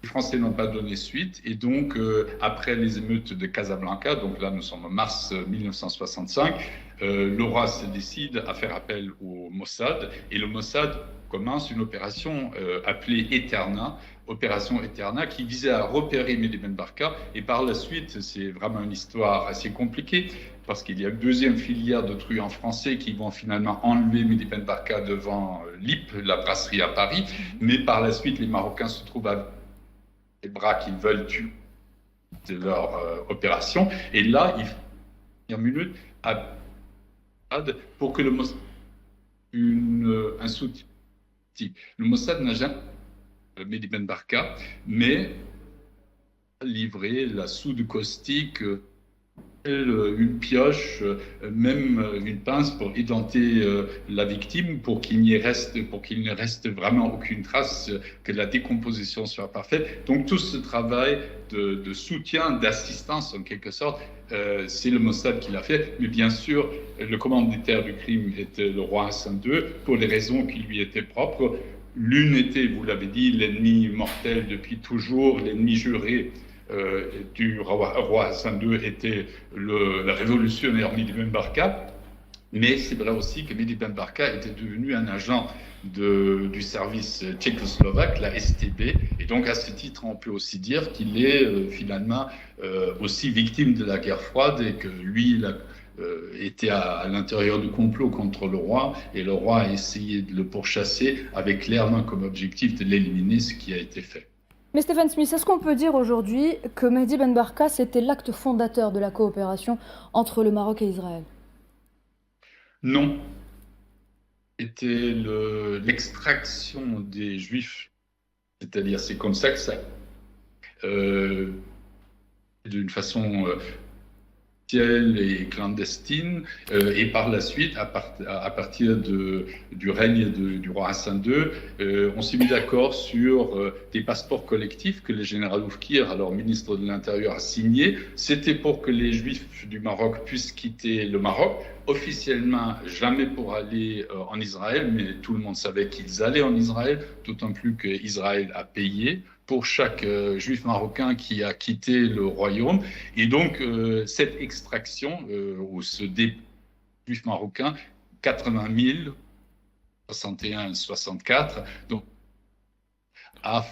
Les Français n'ont pas donné suite et donc après les émeutes de Casablanca, donc là nous sommes en mars 1965, le roi se décide à faire appel au Mossad et le Mossad commence une opération appelée Eterna, opération Eterna, qui visait à repérer Mehdi Ben Barka. Et par la suite, c'est vraiment une histoire assez compliquée, parce qu'il y a une deuxième filière de truands français qui vont finalement enlever Mehdi Ben Barka devant l'IP, la brasserie à Paris. Mais par la suite, les Marocains se trouvent avec les bras qu'ils veulent tuer de leur opération. Et là, il faut une minute pour que le Mossad un soutien. Le Mossad n'a jamais Mehdi Ben Barka, mais livré la soude caustique, une pioche, même une pince pour identer la victime, pour qu'il ne reste vraiment aucune trace, que la décomposition soit parfaite. Donc tout ce travail de soutien, d'assistance en quelque sorte, c'est le Mossad qui l'a fait. Mais bien sûr, le commanditaire du crime était le roi Hassan II, pour les raisons qui lui étaient propres. L'une était, vous l'avez dit, l'ennemi mortel depuis toujours, l'ennemi juré du roi Hassan II était le révolutionnaire Mehdi Ben Barka. Mais c'est vrai aussi que Mehdi Ben Barka était devenu un agent du service tchécoslovaque, la STB. Et donc, à ce titre, on peut aussi dire qu'il est finalement aussi victime de la guerre froide et que lui, était à l'intérieur du complot contre le roi, et le roi a essayé de le pourchasser avec clairement comme objectif de l'éliminer, ce qui a été fait. Mais Stéphane Smith, est-ce qu'on peut dire aujourd'hui que Mehdi Ben Barka, c'était l'acte fondateur de la coopération entre le Maroc et Israël? Non. C'était l'extraction des Juifs, c'est-à-dire c'est comme ça que ça, d'une façon et clandestine, et par la suite, à partir du règne du roi Hassan II, on s'est mis d'accord sur des passeports collectifs que le général Oufkir, alors ministre de l'Intérieur, a signé. C'était pour que les Juifs du Maroc puissent quitter le Maroc. Officiellement, jamais pour aller en Israël, mais tout le monde savait qu'ils allaient en Israël, d'autant plus qu'Israël a payé pour chaque juif marocain qui a quitté le royaume. Et donc, cette extraction, ou ce dépôt juif marocain, 80 000, 61, 64, donc, a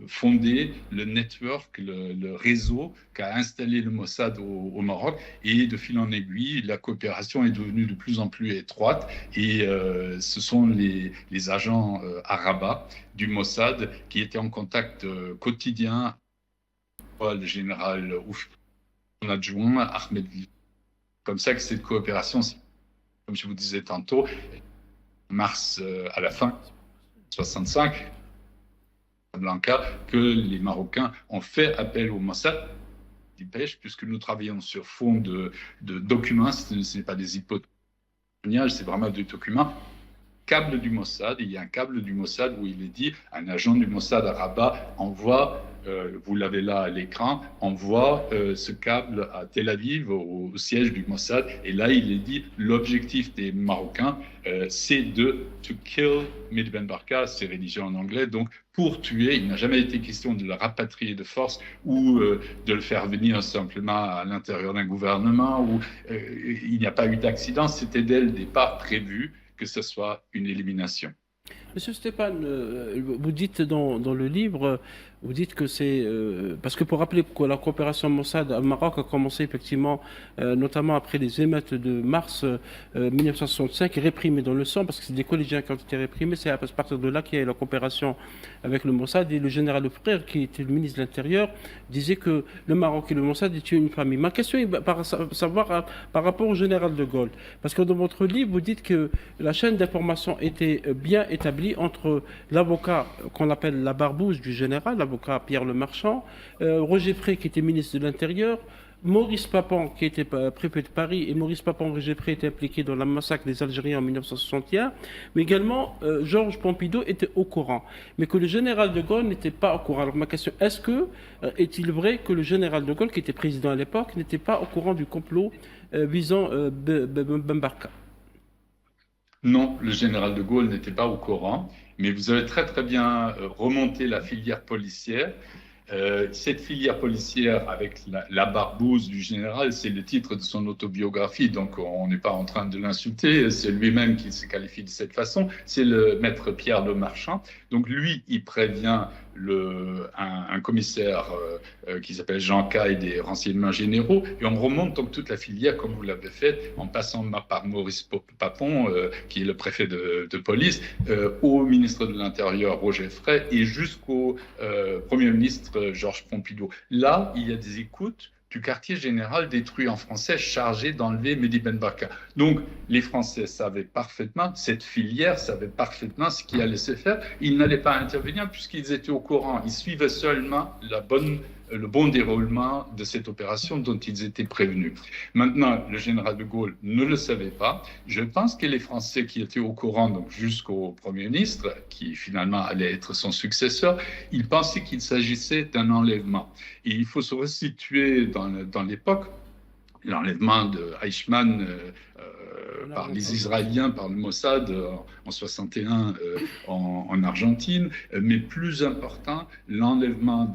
fondé le network, le réseau qu'a installé le Mossad au Maroc, et de fil en aiguille, la coopération est devenue de plus en plus étroite, et ce sont les agents à Rabat du Mossad qui étaient en contact quotidien avec le général Ouf, son adjoint Ahmed. Comme ça que cette coopération, comme je vous disais tantôt, mars à la fin 65, Blanca, que les Marocains ont fait appel au Mossad, puisque nous travaillons sur fond de documents, ce n'est pas des hypothèses, c'est vraiment des documents. Câble du Mossad, il y a un câble du Mossad où il est dit, un agent du Mossad à Rabat envoie, vous l'avez là à l'écran, envoie ce câble à Tel Aviv, au siège du Mossad, et là il est dit, l'objectif des Marocains, c'est to kill Mehdi Ben Barka, c'est rédigé en anglais, donc pour tuer, il n'a jamais été question de le rapatrier de force ou de le faire venir simplement à l'intérieur d'un gouvernement, où il n'y a pas eu d'accident, c'était dès le départ prévu que ce soit une élimination. Monsieur Stéphane, vous dites dans le livre, vous dites que c'est... parce que pour rappeler que la coopération Mossad au Maroc a commencé effectivement, notamment après les émeutes de mars 1965, réprimées dans le sang, parce que c'est des collégiens qui ont été réprimés, c'est à partir de là qu'il y a eu la coopération avec le Mossad, et le général Frère, qui était le ministre de l'Intérieur, disait que le Maroc et le Mossad étaient une famille. Ma question est par rapport au général de Gaulle, parce que dans votre livre, vous dites que la chaîne d'information était bien établie entre l'avocat qu'on appelle la barbouze du général, l'avocat Pierre Lemarchand, Roger Frey qui était ministre de l'Intérieur, Maurice Papon qui était préfet de Paris, et Maurice Papon Roger Frey étaient impliqués dans le massacre des Algériens en 1961, mais également Georges Pompidou était au courant, mais que le général de Gaulle n'était pas au courant. Alors ma question, est-il vrai que le général de Gaulle, qui était président à l'époque, n'était pas au courant du complot visant Ben Barka? Non, le général de Gaulle n'était pas au courant, mais vous avez très très bien remonté la filière policière. Cette filière policière avec la barbouze du général, c'est le titre de son autobiographie, donc on n'est pas en train de l'insulter, c'est lui-même qui se qualifie de cette façon, c'est le maître Pierre Le Marchand. Donc lui, il prévient un commissaire qui s'appelle Jean Caille des renseignements généraux, et on remonte donc toute la filière comme vous l'avez fait, en passant par Maurice Papon, qui est le préfet de police, au ministre de l'Intérieur Roger Frey, et jusqu'au Premier ministre Georges Pompidou. Là, il y a des écoutes du quartier général détruit en français, chargé d'enlever Mehdi Ben Barka. Donc, les Français savaient parfaitement, cette filière savait parfaitement ce qui allait se faire. Ils n'allaient pas intervenir puisqu'ils étaient au courant. Ils suivaient seulement le bon déroulement de cette opération dont ils étaient prévenus. Maintenant, le général de Gaulle ne le savait pas. Je pense que les Français qui étaient au courant, donc jusqu'au Premier ministre, qui finalement allait être son successeur, ils pensaient qu'il s'agissait d'un enlèvement. Et il faut se resituer dans l'époque. L'enlèvement de Eichmann par les Israéliens, par le Mossad en 61 en Argentine, mais plus important, l'enlèvement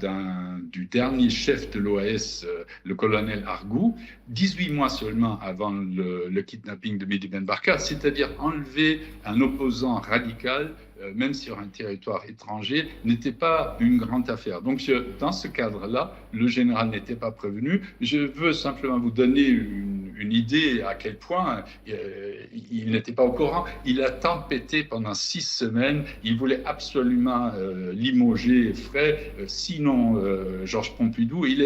du dernier chef de l'OAS, le colonel Argou, 18 mois seulement avant le kidnapping de Mehdi Ben Barka, c'est-à-dire enlever un opposant radical même sur un territoire étranger, n'était pas une grande affaire. Donc, dans ce cadre-là, le général n'était pas prévenu. Je veux simplement vous donner une idée à quel point il n'était pas au courant. Il a tempêté pendant 6 semaines. Il voulait absolument limoger Frey, sinon Georges Pompidou. Il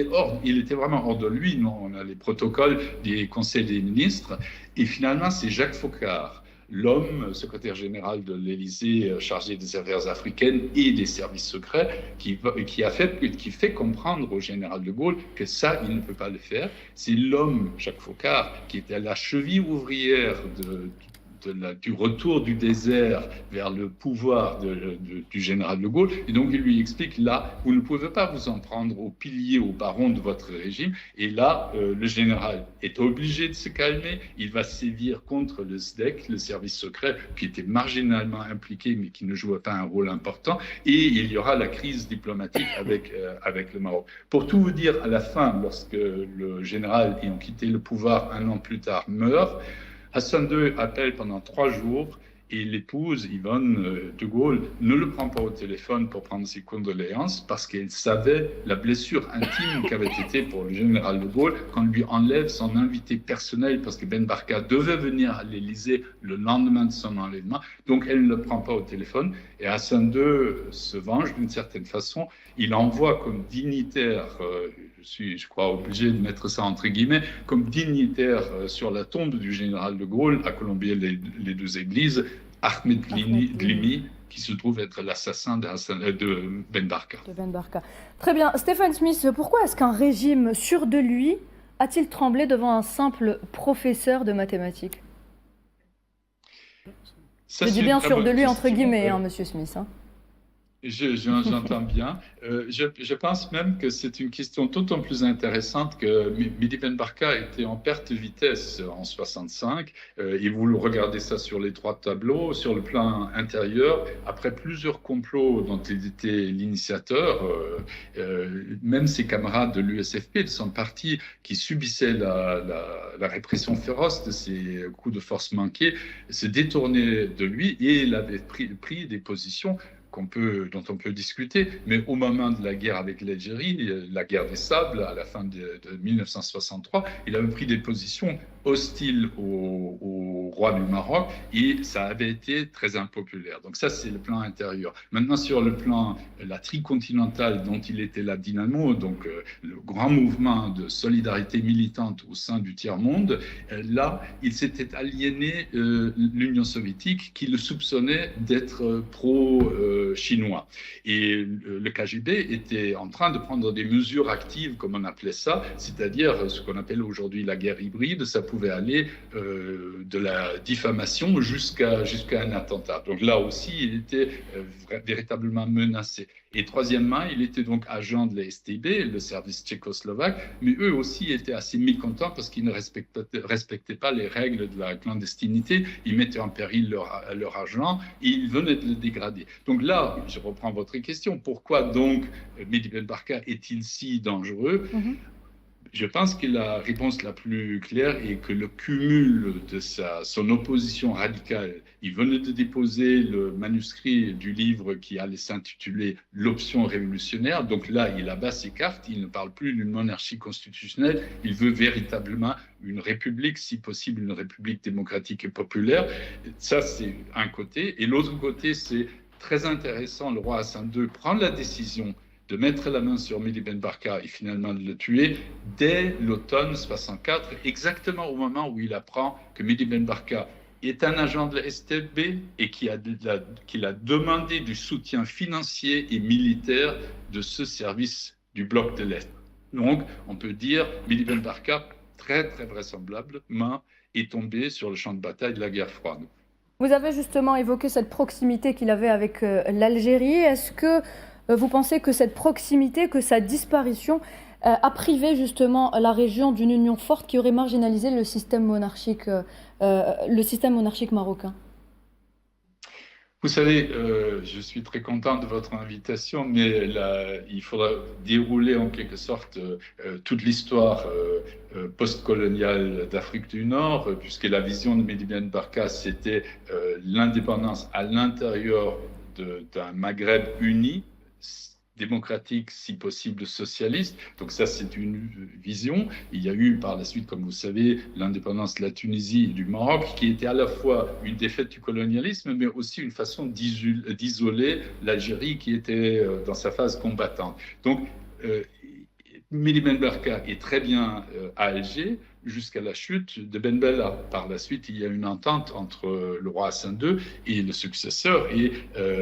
était vraiment hors de lui. On a les protocoles des conseils des ministres. Et finalement, c'est Jacques Foccart, l'homme, secrétaire général de l'Élysée, chargé des affaires africaines et des services secrets, qui fait comprendre au général de Gaulle que ça, il ne peut pas le faire. C'est l'homme, Jacques Foccart, qui était à la cheville ouvrière du retour du désert vers le pouvoir du général de Gaulle. Et donc, il lui explique, là, vous ne pouvez pas vous en prendre aux piliers, aux barons de votre régime. Et là, le général est obligé de se calmer. Il va sévir contre le SDEC, le service secret, qui était marginalement impliqué, mais qui ne jouait pas un rôle important. Et il y aura la crise diplomatique avec le Maroc. Pour tout vous dire, à la fin, lorsque le général, ayant quitté le pouvoir 1 an plus tard, meurt, Hassan II appelle pendant 3 jours et l'épouse, Yvonne de Gaulle, ne le prend pas au téléphone pour prendre ses condoléances parce qu'elle savait la blessure intime qu'avait été pour le général de Gaulle quand on lui enlève son invité personnel parce que Ben Barka devait venir à l'Élysée le lendemain de son enlèvement. Donc elle ne le prend pas au téléphone et Hassan II se venge d'une certaine façon. Il envoie comme dignitaire, je crois obligé de mettre ça entre guillemets, comme dignitaire sur la tombe du général de Gaulle à Colombier-les 2 Églises, Ahmed Glimi, qui se trouve être l'assassin de Ben Barka. De Ben Barka. Très bien. Stéphane Smith, pourquoi est-ce qu'un régime sûr de lui a-t-il tremblé devant un simple professeur de mathématiques? Je dis bien sûr de lui entre guillemets, monsieur Smith. J'entends bien. Je pense même que c'est une question d'autant plus intéressante que Mehdi Ben Barka était en perte de vitesse en 65. Et vous regardez ça sur les 3 tableaux. Sur le plan intérieur, après plusieurs complots dont il était l'initiateur, même ses camarades de l'USFP, de son parti, qui subissaient la répression féroce de ces coups de force manqués, se détournaient de lui et il avait pris des positions dont on peut discuter, mais au moment de la guerre avec l'Algérie, la guerre des sables, à la fin de 1963, il avait pris des positions hostiles au roi du Maroc et ça avait été très impopulaire. Donc ça, c'est le plan intérieur. Maintenant, sur le plan, la tricontinentale dont il était la dynamo, donc le grand mouvement de solidarité militante au sein du tiers-monde, là, il s'était aliéné l'Union soviétique qui le soupçonnait d'être pro-chinois. Et le KGB était en train de prendre des mesures actives, comme on appelait ça, c'est-à-dire ce qu'on appelle aujourd'hui la guerre hybride. Ça pouvait aller de la diffamation jusqu'à un attentat. Donc là aussi, il était véritablement menacé. Et troisièmement, il était donc agent de la STB, le service tchécoslovaque, mais eux aussi étaient assez mécontents parce qu'ils ne respectaient pas les règles de la clandestinité. Ils mettaient en péril leur argent et ils venaient de le dégrader. Donc là, je reprends votre question, pourquoi donc Mehdi Ben Barka est-il si dangereux ? Je pense que la réponse la plus claire est que le cumul de son opposition radicale, il venait de déposer le manuscrit du livre qui allait s'intituler « L'option révolutionnaire ». Donc là, il abat ses cartes, il ne parle plus d'une monarchie constitutionnelle, il veut véritablement une république, si possible une république démocratique et populaire. Ça, c'est un côté. Et l'autre côté, c'est très intéressant, le roi Hassan II prend la décision de mettre la main sur Mehdi Ben Barka et finalement de le tuer dès l'automne 64, exactement au moment où il apprend que Mehdi Ben Barka est un agent de la STB et qu'il a demandé du soutien financier et militaire de ce service du bloc de l'Est. Donc, on peut dire Mehdi Ben Barka, très très vraisemblablement, est tombé sur le champ de bataille de la guerre froide. Vous avez justement évoqué cette proximité qu'il avait avec l'Algérie. Est-ce que vous pensez que cette proximité, que sa disparition a privé justement la région d'une union forte qui aurait marginalisé le système monarchique marocain ? Vous savez, je suis très content de votre invitation, mais il faudra dérouler en quelque sorte toute l'histoire postcoloniale d'Afrique du Nord, puisque la vision de Mehdi Ben Barka, c'était l'indépendance à l'intérieur d'un Maghreb uni, démocratique, si possible socialiste. Donc ça, c'est une vision. Il y a eu par la suite, comme vous savez, l'indépendance de la Tunisie et du Maroc, qui était à la fois une défaite du colonialisme, mais aussi une façon d'isoler l'Algérie qui était dans sa phase combattante. Donc, Mehdi Ben Barka est très bien à Alger, jusqu'à la chute de Ben Bella. Par la suite, il y a une entente entre le roi Hassan II et le successeur, et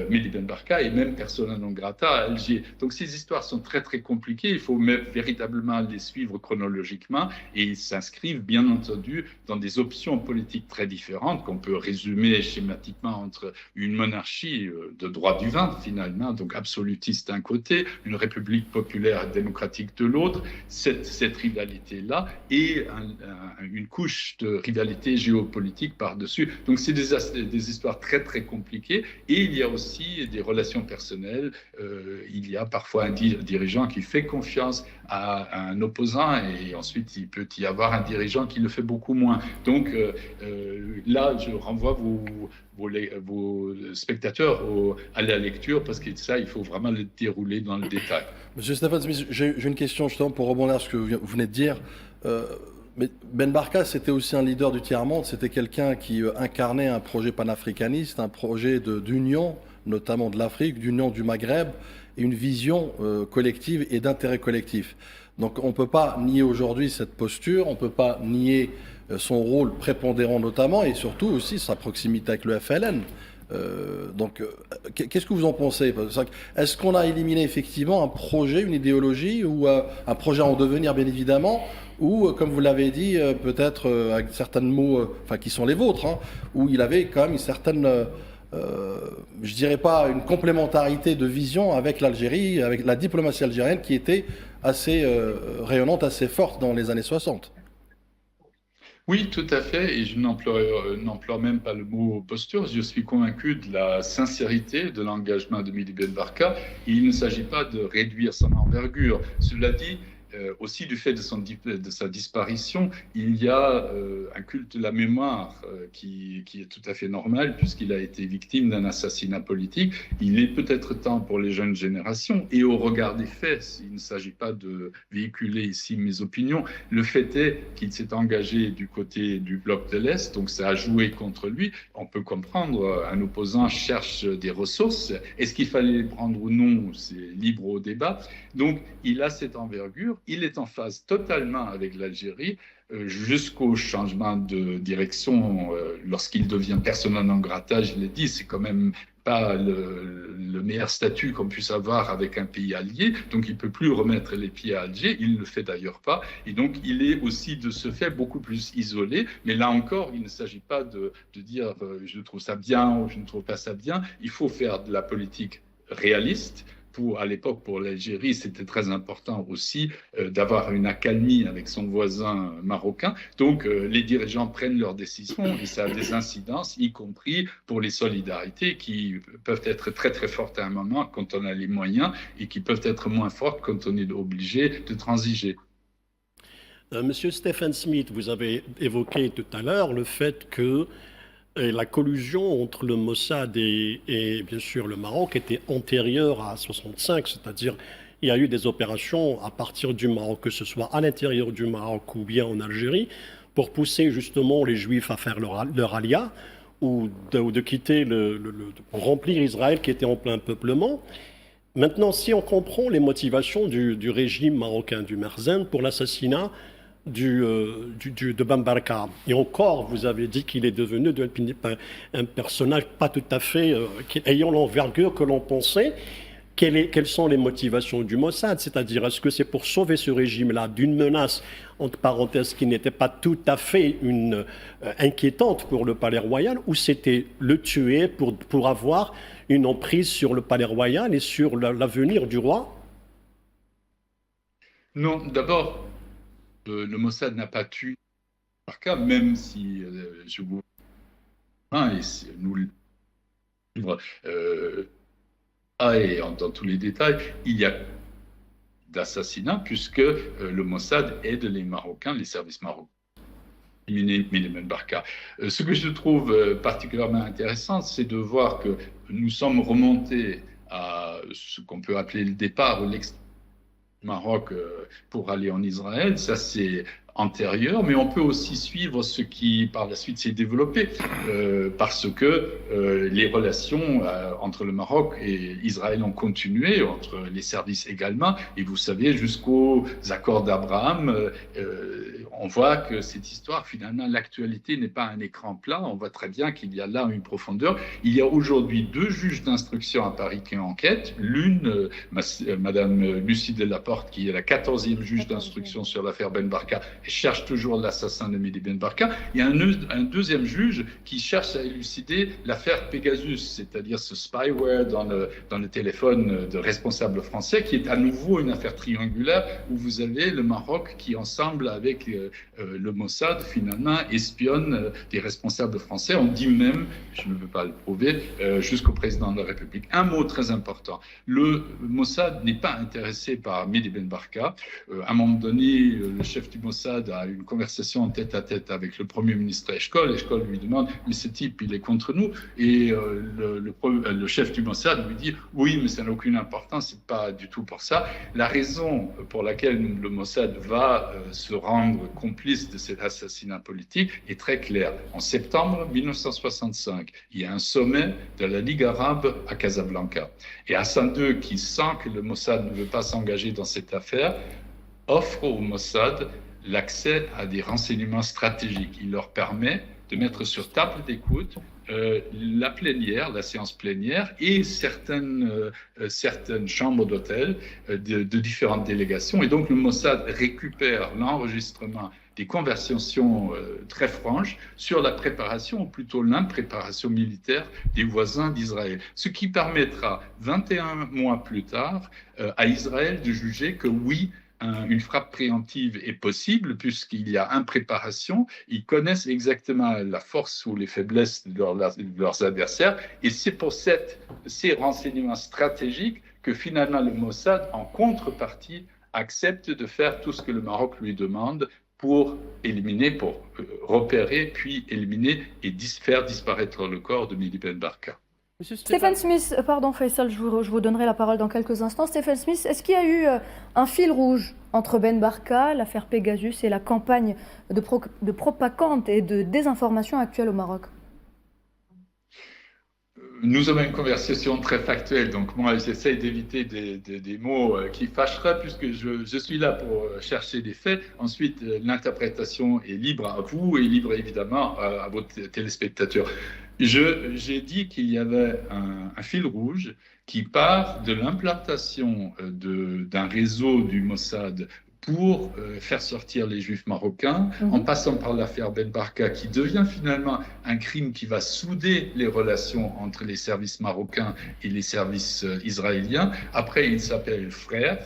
Mehdi Ben Barka est même persona non grata à Alger. Donc ces histoires sont très très compliquées, il faut véritablement les suivre chronologiquement, et ils s'inscrivent bien entendu dans des options politiques très différentes qu'on peut résumer schématiquement entre une monarchie de droit du vin finalement, donc absolutiste d'un côté, une république populaire démocratique de l'autre, cette rivalité-là, et une couche de rivalité géopolitique par-dessus. Donc c'est des histoires très très compliquées, et il y a aussi des relations personnelles. Il y a parfois un dirigeant qui fait confiance à un opposant, et ensuite il peut y avoir un dirigeant qui le fait beaucoup moins. Donc là, je renvoie vos spectateurs à la lecture, parce que ça, il faut vraiment le dérouler dans le détail. Monsieur Stéphane Smith, j'ai une question justement pour rebondir sur ce que vous venez de dire. Mais Ben Barka, c'était aussi un leader du tiers-monde, c'était quelqu'un qui incarnait un projet panafricaniste, un projet d'union, notamment de l'Afrique, d'union du Maghreb, et une vision collective et d'intérêt collectif. Donc on ne peut pas nier aujourd'hui cette posture, on ne peut pas nier son rôle prépondérant notamment, et surtout aussi sa proximité avec le FLN. Donc, qu'est-ce que vous en pensez? Est-ce qu'on a éliminé effectivement un projet, une idéologie, ou un projet en devenir bien évidemment, ou comme vous l'avez dit, peut-être avec certains mots, qui sont les vôtres, hein, où il avait quand même une certaine, je dirais pas une complémentarité de vision avec l'Algérie, avec la diplomatie algérienne qui était assez rayonnante, assez forte dans les années 60. Oui, tout à fait, et je n'emploie même pas le mot posture. Je suis convaincu de la sincérité de l'engagement de Mehdi Ben Barka. Il ne s'agit pas de réduire son envergure. Cela dit, aussi du fait de sa disparition, il y a un culte de la mémoire qui est tout à fait normal, puisqu'il a été victime d'un assassinat politique. Il est peut-être temps pour les jeunes générations, et au regard des faits, il ne s'agit pas de véhiculer ici mes opinions, le fait est qu'il s'est engagé du côté du bloc de l'Est, donc ça a joué contre lui. On peut comprendre, un opposant cherche des ressources. Est-ce qu'il fallait les prendre ou non? C'est libre au débat. Donc il a cette envergure. Il est en phase totalement avec l'Algérie jusqu'au changement de direction lorsqu'il devient persona non grata. Je l'ai dit, c'est quand même pas le meilleur statut qu'on puisse avoir avec un pays allié, donc il ne peut plus remettre les pieds à Alger, il ne le fait d'ailleurs pas, et donc il est aussi de ce fait beaucoup plus isolé, mais là encore, il ne s'agit pas de dire je trouve ça bien ou je ne trouve pas ça bien, il faut faire de la politique réaliste. À l'époque, pour l'Algérie, c'était très important aussi d'avoir une accalmie avec son voisin marocain. Donc, les dirigeants prennent leurs décisions et ça a des incidences, y compris pour les solidarités qui peuvent être très, très fortes à un moment quand on a les moyens et qui peuvent être moins fortes quand on est obligé de transiger. Monsieur Stephen Smith, vous avez évoqué tout à l'heure le fait que la collusion entre le Mossad et bien sûr le Maroc était antérieure à 1965, c'est-à-dire il y a eu des opérations à partir du Maroc, que ce soit à l'intérieur du Maroc ou bien en Algérie, pour pousser justement les Juifs à faire leur alia ou de quitter pour remplir Israël qui était en plein peuplement. Maintenant, si on comprend les motivations du régime marocain du Merzen pour l'assassinat de Ben Barka. Et encore, vous avez dit qu'il est devenu un personnage pas tout à fait ayant l'envergure que l'on pensait. Quelles sont les motivations du Mossad? C'est-à-dire, est-ce que c'est pour sauver ce régime-là d'une menace, entre parenthèses, qui n'était pas tout à fait inquiétante pour le palais royal, ou c'était le tuer pour avoir une emprise sur le palais royal et sur l'avenir du roi? Non, d'abord, le Mossad n'a pas tué Barka, même si je vous et nous le livre et dans tous les détails, il y a d'assassinats puisque le Mossad aide les Marocains, les services marocains. Ben Barka. Ce que je trouve particulièrement intéressant, c'est de voir que nous sommes remontés à ce qu'on peut appeler le départ ou Maroc pour aller en Israël, ça c'est antérieur, mais on peut aussi suivre ce qui par la suite s'est développé parce que les relations entre le Maroc et Israël ont continué, entre les services également, et vous savez, jusqu'aux accords d'Abraham, on voit que cette histoire, finalement, l'actualité n'est pas un écran plat, on voit très bien qu'il y a là une profondeur. Il y a aujourd'hui 2 juges d'instruction à Paris qui enquêtent, l'une, Madame Lucie Delaporte, qui est la 14e juge d'instruction sur l'affaire Ben Barka, cherche toujours l'assassin de Mehdi Ben Barka. Il y a un deuxième juge qui cherche à élucider l'affaire Pegasus, c'est-à-dire ce spyware dans le téléphone de responsables français, qui est à nouveau une affaire triangulaire où vous avez le Maroc qui, ensemble avec le Mossad, finalement, espionne des responsables français. On dit même, je ne peux pas le prouver, jusqu'au président de la République. Un mot très important. Le Mossad n'est pas intéressé par Mehdi Ben Barka. À un moment donné, le chef du Mossad a une conversation en tête-à-tête avec le Premier ministre Eshkol. Eshkol lui demande « Mais ce type, il est contre nous ?» Et le chef du Mossad lui dit « Oui, mais ça n'a aucune importance, c'est pas du tout pour ça. » La raison pour laquelle le Mossad va se rendre complice de cet assassinat politique est très claire. En septembre 1965, il y a un sommet de la Ligue arabe à Casablanca. Et Hassan II, qui sent que le Mossad ne veut pas s'engager dans cette affaire, offre au Mossad l'accès à des renseignements stratégiques. Il leur permet de mettre sur table d'écoute la plénière, la séance plénière et certaines chambres d'hôtel de différentes délégations. Et donc le Mossad récupère l'enregistrement des conversations très franches sur la préparation, ou plutôt l'impréparation militaire des voisins d'Israël. Ce qui permettra, 21 mois plus tard, à Israël de juger que oui, une frappe préemptive est possible puisqu'il y a impréparation, ils connaissent exactement la force ou les faiblesses de leurs adversaires et c'est pour ces renseignements stratégiques que finalement le Mossad, en contrepartie, accepte de faire tout ce que le Maroc lui demande pour éliminer, pour repérer, puis éliminer et faire disparaître le corps de Mehdi Ben Barka. Stephen Smith, pardon Faisal, je vous donnerai la parole dans quelques instants. Stephen Smith, est-ce qu'il y a eu un fil rouge entre Ben Barka, l'affaire Pegasus et la campagne de propagande et de désinformation actuelle au Maroc? Nous avons une conversation très factuelle, donc moi j'essaie d'éviter des mots qui fâcheraient puisque je suis là pour chercher des faits. Ensuite, l'interprétation est libre à vous et libre évidemment à vos téléspectateurs. J'ai dit qu'il y avait un fil rouge qui part de l'implantation d'un réseau du Mossad pour faire sortir les Juifs marocains, en passant par l'affaire Ben Barka, qui devient finalement un crime qui va souder les relations entre les services marocains et les services israéliens. Après, ils s'appellent frères,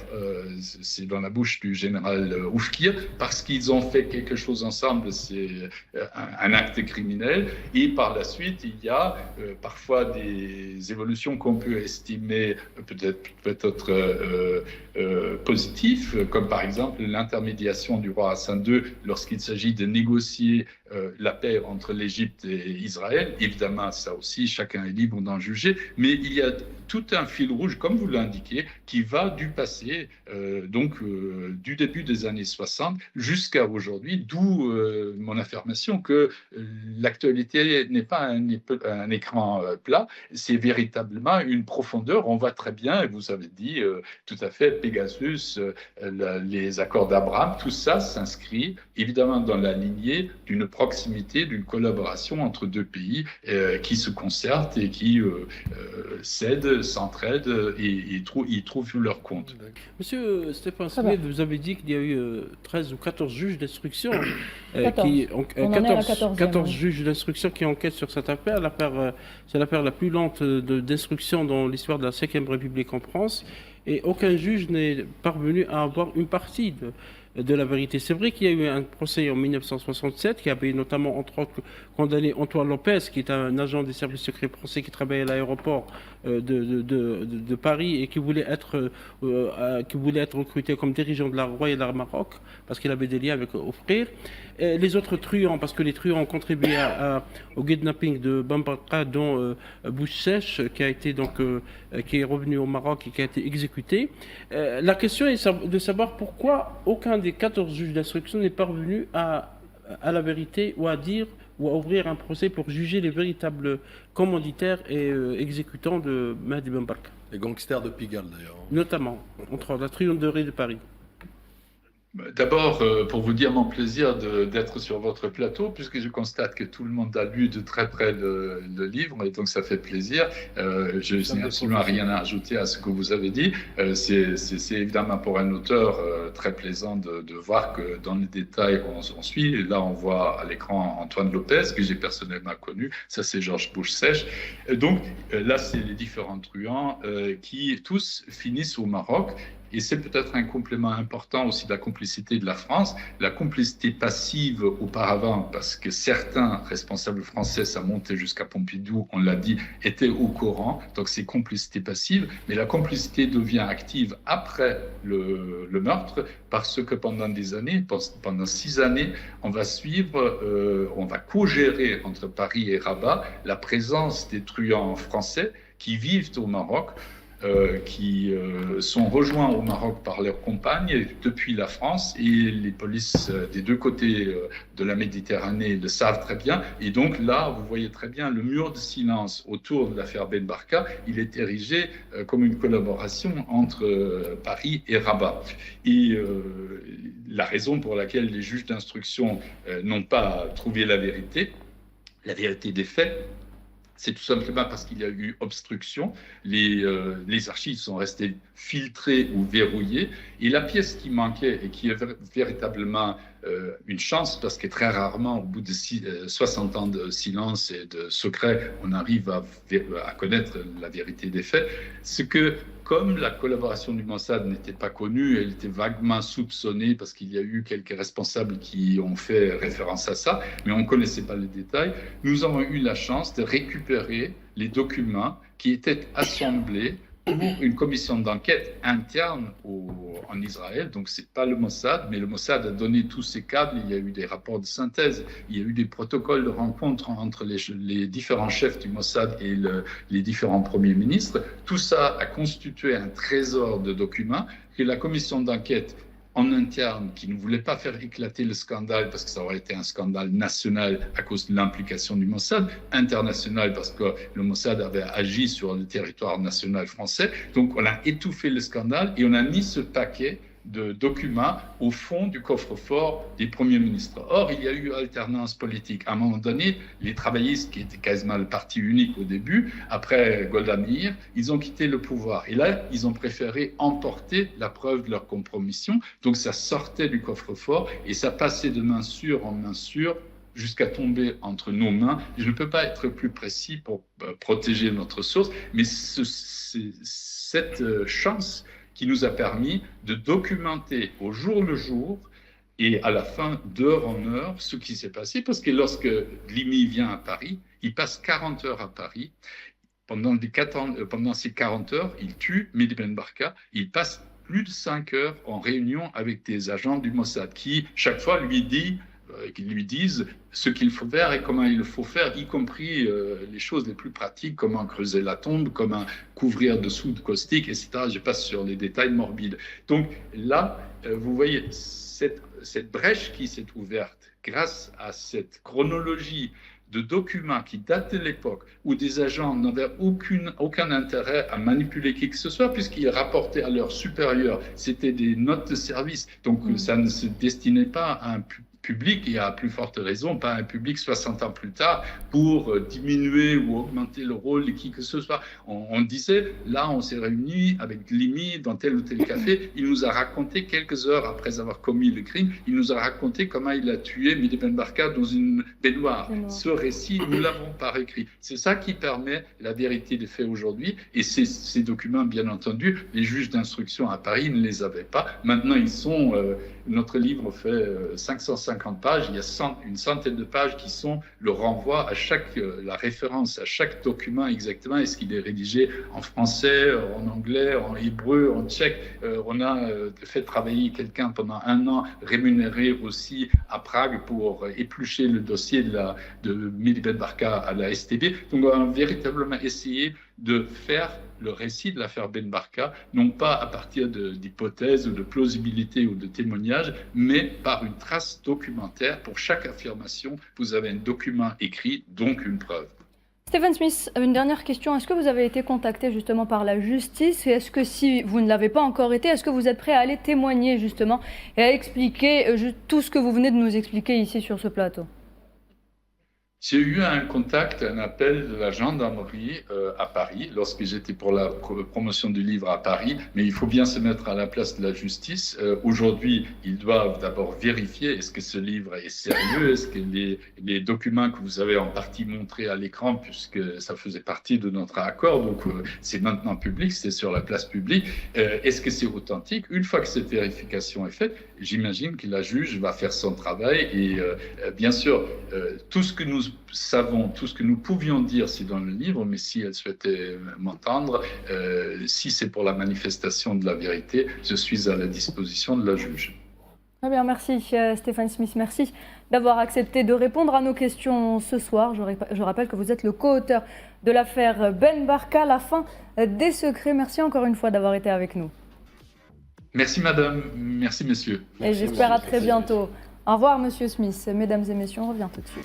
c'est dans la bouche du général Oufkir, parce qu'ils ont fait quelque chose ensemble, c'est un acte criminel. Et par la suite, il y a parfois des évolutions qu'on peut estimer peut-être positives, comme par exemple l'intermédiation du roi Hassan II lorsqu'il s'agit de négocier la paix entre l'Égypte et Israël. Évidemment, ça aussi, chacun est libre d'en juger, mais il y a tout un fil rouge, comme vous l'indiquez, qui va du passé, du début des années 60 jusqu'à aujourd'hui, d'où mon affirmation que l'actualité n'est pas un écran plat, c'est véritablement une profondeur. On voit très bien, et vous avez dit tout à fait, Pegasus, les accords d'Abraham, tout ça s'inscrit évidemment dans la lignée d'une proximité, d'une collaboration entre deux pays qui se concertent et qui s'aident, s'entraident et y trouvent leur compte. Monsieur Stéphane Smith, vous avez dit qu'il y a eu 13 ou 14 juges d'instruction 14 juges d'instruction qui enquêtent sur cette affaire. C'est l'affaire la plus lente d'instruction dans l'histoire de la Ve République en France. Et aucun juge n'est parvenu à avoir une partie de la vérité. C'est vrai qu'il y a eu un procès en 1967 qui avait notamment, entre autres, condamné Antoine Lopez, qui est un agent des services secrets français qui travaillait à l'aéroport de Paris et qui voulait être recruté comme dirigeant de la Royal Air Maroc parce qu'il avait des liens avec Oufkir. Les autres truands, parce que les truands ont contribué au kidnapping de Bambarka, dont Bouche Sèche, qui est revenu au Maroc et qui a été exécuté. La question est de savoir pourquoi aucun des 14 juges d'instruction n'est parvenu à la vérité ou à dire ou à ouvrir un procès pour juger les véritables commanditaires et exécutants de Mehdi Ben Barka. Les gangsters de Pigalle, d'ailleurs. Notamment, entre la truanderie de Paris. D'abord, pour vous dire mon plaisir d'être sur votre plateau, puisque je constate que tout le monde a lu de très près le livre, et donc ça fait plaisir. Je n'ai absolument rien à ajouter à ce que vous avez dit. C'est évidemment pour un auteur très plaisant de voir que dans les détails on suit. Et là, on voit à l'écran Antoine Lopez, que j'ai personnellement connu. Ça, c'est Georges Bouche-Sèche. Donc là, c'est les différents truands qui tous finissent au Maroc. Et c'est peut-être un complément important aussi de la complicité de la France, la complicité passive auparavant, parce que certains responsables français, ça montait jusqu'à Pompidou, on l'a dit, étaient au courant, donc c'est complicité passive, mais la complicité devient active après le meurtre, parce que pendant des années, pendant 6 années, on va co-gérer entre Paris et Rabat la présence des truands français qui vivent au Maroc, qui sont rejoints au Maroc par leurs compagnes depuis la France, et les polices des deux côtés de la Méditerranée le savent très bien. Et donc là, vous voyez très bien le mur de silence autour de l'affaire Ben Barka. Il est érigé comme une collaboration entre Paris et Rabat. Et la raison pour laquelle les juges d'instruction n'ont pas trouvé la vérité des faits, c'est tout simplement parce qu'il y a eu obstruction. Les archives sont restées filtrées ou verrouillées. Et la pièce qui manquait, et qui est véritablement une chance, parce que très rarement, au bout de 60 ans de silence et de secret, on arrive à connaître la vérité des faits, c'est que comme la collaboration du Mossad n'était pas connue, elle était vaguement soupçonnée parce qu'il y a eu quelques responsables qui ont fait référence à ça, mais on ne connaissait pas les détails. Nous avons eu la chance de récupérer les documents qui étaient assemblés pour une commission d'enquête interne en Israël. Donc, ce n'est pas le Mossad, mais le Mossad a donné tous ces câbles. Il y a eu des rapports de synthèse, il y a eu des protocoles de rencontre entre les différents chefs du Mossad et les différents premiers ministres. Tout ça a constitué un trésor de documents que la commission d'enquête en interne, qui ne voulait pas faire éclater le scandale parce que ça aurait été un scandale national à cause de l'implication du Mossad, international parce que le Mossad avait agi sur le territoire national français. Donc on a étouffé le scandale et on a mis ce paquet de documents au fond du coffre-fort des premiers ministres. Or, il y a eu alternance politique. À un moment donné, les travaillistes, qui étaient quasiment le parti unique au début, après Golda Meir, ils ont quitté le pouvoir. Et là, ils ont préféré emporter la preuve de leur compromission. Donc, ça sortait du coffre-fort et ça passait de main sûre en main sûre jusqu'à tomber entre nos mains. Je ne peux pas être plus précis pour protéger notre source, mais cette chance qui nous a permis de documenter au jour le jour et à la fin, d'heure en heure, ce qui s'est passé. Parce que lorsque Limi vient à Paris, il passe 40 heures à Paris. Pendant ces 40 heures, il tue Mehdi Ben Barka. Il passe plus de 5 heures en réunion avec des agents du Mossad qui, chaque fois, lui disent ce qu'il faut faire et comment il le faut faire, y compris les choses les plus pratiques, comment creuser la tombe, comment couvrir dessous de caustique, etc. Je passe sur les détails morbides. Donc là, vous voyez, cette brèche qui s'est ouverte grâce à cette chronologie de documents qui datent de l'époque où des agents n'avaient aucun intérêt à manipuler qui que ce soit, puisqu'ils rapportaient à leurs supérieurs. C'était des notes de service. Donc, ça ne se destinait pas à un public, et à plus forte raison, pas un public 60 ans plus tard, pour diminuer ou augmenter le rôle de qui que ce soit. On disait, là, on s'est réunis avec Limi dans tel ou tel café, il nous a raconté, quelques heures après avoir commis le crime, il nous a raconté comment il a tué Mehdi Ben Barka dans une baignoire. Ce récit, nous ne l'avons pas réécrit. C'est ça qui permet la vérité des faits aujourd'hui, et ces documents, bien entendu, les juges d'instruction à Paris ne les avaient pas. Maintenant, ils sont... notre livre fait 550 pages, il y a une centaine de pages qui sont le renvoi à la référence à chaque document exactement. Est-ce qu'il est rédigé en français, en anglais, en hébreu, en tchèque? On a fait travailler quelqu'un pendant 1 an, rémunéré aussi à Prague pour éplucher le dossier de Mehdi Ben Barka à la STB. Donc on a véritablement essayé de faire le récit de l'affaire Ben Barka, non pas à partir d'hypothèses ou de plausibilité ou de témoignages, mais par une trace documentaire. Pour chaque affirmation, vous avez un document écrit, donc une preuve. Stephen Smith, une dernière question. Est-ce que vous avez été contacté justement par la justice? Et est-ce que si vous ne l'avez pas encore été, est-ce que vous êtes prêt à aller témoigner justement et à expliquer tout ce que vous venez de nous expliquer ici sur ce plateau? J'ai eu un contact, un appel de la gendarmerie à Paris lorsque j'étais pour la promotion du livre à Paris, mais il faut bien se mettre à la place de la justice. Aujourd'hui, ils doivent d'abord vérifier est-ce que ce livre est sérieux, est-ce que les documents que vous avez en partie montrés à l'écran, puisque ça faisait partie de notre accord, donc c'est maintenant public, c'est sur la place publique, est-ce que c'est authentique? Une fois que cette vérification est faite, j'imagine que la juge va faire son travail et bien sûr, tout ce que nous savons, tout ce que nous pouvions dire, c'est dans le livre, mais si elle souhaitait m'entendre, si c'est pour la manifestation de la vérité, je suis à la disposition de la juge. Très bien, merci Stephen Smith, merci d'avoir accepté de répondre à nos questions ce soir. Je rappelle que vous êtes le co-auteur de l'affaire Ben Barka, la fin des secrets. Merci encore une fois d'avoir été avec nous. Merci madame, merci messieurs. Et j'espère à très bientôt. Au revoir monsieur Smith. Mesdames et messieurs, on revient tout de suite.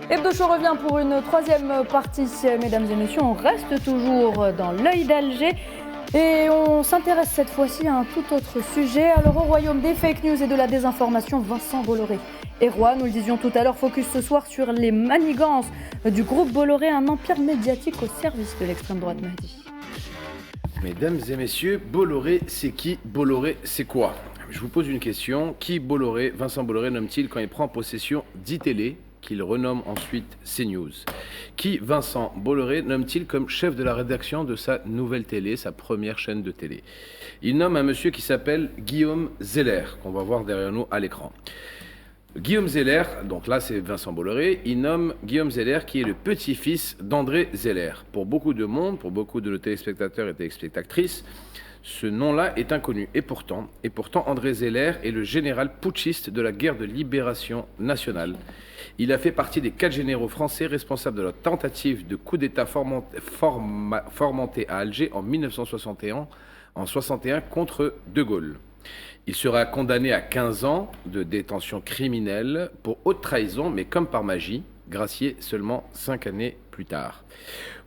Hebdo Show revient pour une troisième partie. Mesdames et messieurs, on reste toujours dans l'œil d'Alger. Et on s'intéresse cette fois-ci à un tout autre sujet. Alors au royaume des fake news et de la désinformation, Vincent Bolloré est roi. Nous le disions tout à l'heure, focus ce soir sur les manigances du groupe Bolloré, un empire médiatique au service de l'extrême droite. Mahdi. Mesdames et messieurs, Bolloré, c'est qui? Bolloré, c'est quoi? Je vous pose une question. Qui Vincent Bolloré nomme-t-il quand il prend possession d'ITélé, qu'il renomme ensuite CNews? Qui Vincent Bolloré nomme-t-il comme chef de la rédaction de sa nouvelle télé, sa première chaîne de télé? Il nomme un monsieur qui s'appelle Guillaume Zeller, qu'on va voir derrière nous à l'écran. Guillaume Zeller, donc là c'est Vincent Bolloré, il nomme Guillaume Zeller qui est le petit-fils d'André Zeller. Pour beaucoup de monde, pour beaucoup de nos téléspectateurs et téléspectatrices, ce nom-là est inconnu. Et pourtant, André Zeller est le général putschiste de la guerre de libération nationale. Il a fait partie des 4 généraux français responsables de la tentative de coup d'État fomenté à Alger en 1961 contre De Gaulle. Il sera condamné à 15 ans de détention criminelle pour haute trahison, mais comme par magie, gracié seulement 5 années plus tard.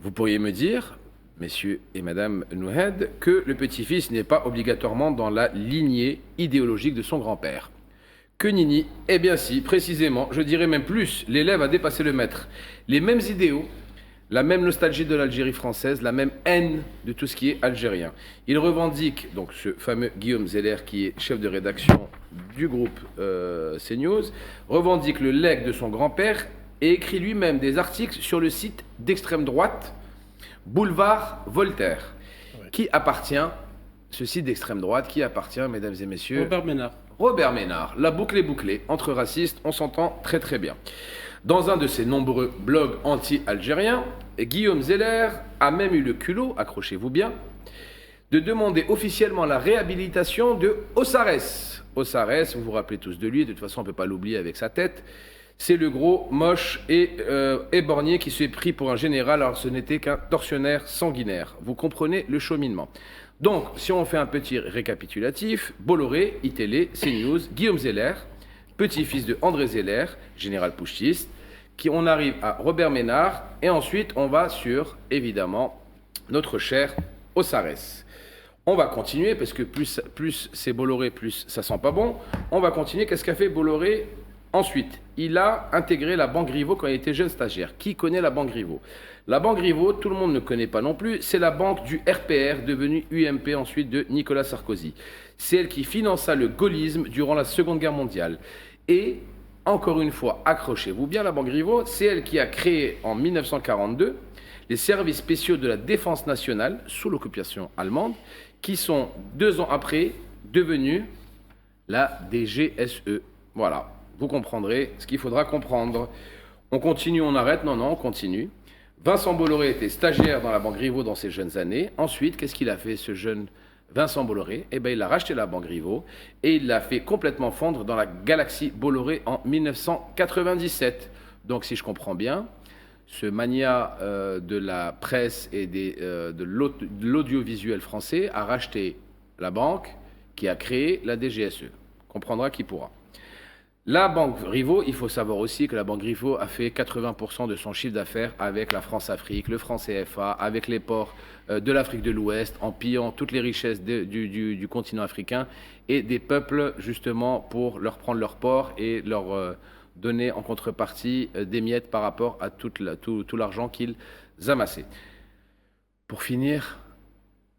Vous pourriez me dire, messieurs et madame Nouhed, que le petit-fils n'est pas obligatoirement dans la lignée idéologique de son grand-père. Que nini? Eh bien si, précisément, je dirais même plus, l'élève a dépassé le maître. Les mêmes idéaux, la même nostalgie de l'Algérie française, la même haine de tout ce qui est algérien. Il revendique, donc ce fameux Guillaume Zeller qui est chef de rédaction du groupe CNews, revendique le legs de son grand-père et écrit lui-même des articles sur le site d'extrême droite, Boulevard Voltaire, qui appartient, ce site d'extrême droite, qui appartient, mesdames et messieurs... Robert Ménard. La boucle est bouclée. Entre racistes, on s'entend très très bien. Dans un de ses nombreux blogs anti-algériens, Guillaume Zeller a même eu le culot, accrochez-vous bien, de demander officiellement la réhabilitation de Ossares. Ossares, vous vous rappelez tous de lui, de toute façon on ne peut pas l'oublier avec sa tête. C'est le gros, moche et éborgné qui s'est pris pour un général alors ce n'était qu'un tortionnaire sanguinaire. Vous comprenez le cheminement. Donc, si on fait un petit récapitulatif, Bolloré, Itélé, CNews, Guillaume Zeller, petit-fils de André Zeller, général putschiste, on arrive à Robert Ménard, et ensuite on va sur, évidemment, notre cher Ossares. On va continuer, parce que plus c'est Bolloré, plus ça sent pas bon. On va continuer. Qu'est-ce qu'a fait Bolloré ensuite? Il a intégré la Banque Griveaux quand il était jeune stagiaire. Qui connaît la Banque Griveaux? La Banque Griveaux, tout le monde ne connaît pas non plus, c'est la banque du RPR, devenue UMP ensuite de Nicolas Sarkozy. C'est elle qui finança le gaullisme durant la Seconde Guerre mondiale. Et, encore une fois, accrochez-vous bien, la Banque Griveaux, c'est elle qui a créé en 1942 les services spéciaux de la Défense nationale sous l'occupation allemande, qui sont 2 ans après devenus la DGSE. Voilà, vous comprendrez ce qu'il faudra comprendre. On continue, on arrête? Non, on continue. Vincent Bolloré était stagiaire dans la Banque Griveaux dans ses jeunes années. Ensuite, qu'est-ce qu'il a fait, ce jeune Vincent Bolloré? Eh bien, il a racheté la Banque Griveaux et il l'a fait complètement fondre dans la galaxie Bolloré en 1997. Donc, si je comprends bien, ce mania de la presse et de l'audiovisuel français a racheté la banque qui a créé la DGSE. Comprendra qui pourra. La Banque Griveaux, il faut savoir aussi que la Banque Griveaux a fait 80% de son chiffre d'affaires avec la France-Afrique, le franc CFA, avec les ports de l'Afrique de l'Ouest, en pillant toutes les richesses du continent africain et des peuples, justement, pour leur prendre leurs ports et leur donner en contrepartie des miettes par rapport à tout l'argent qu'ils amassaient. Pour finir,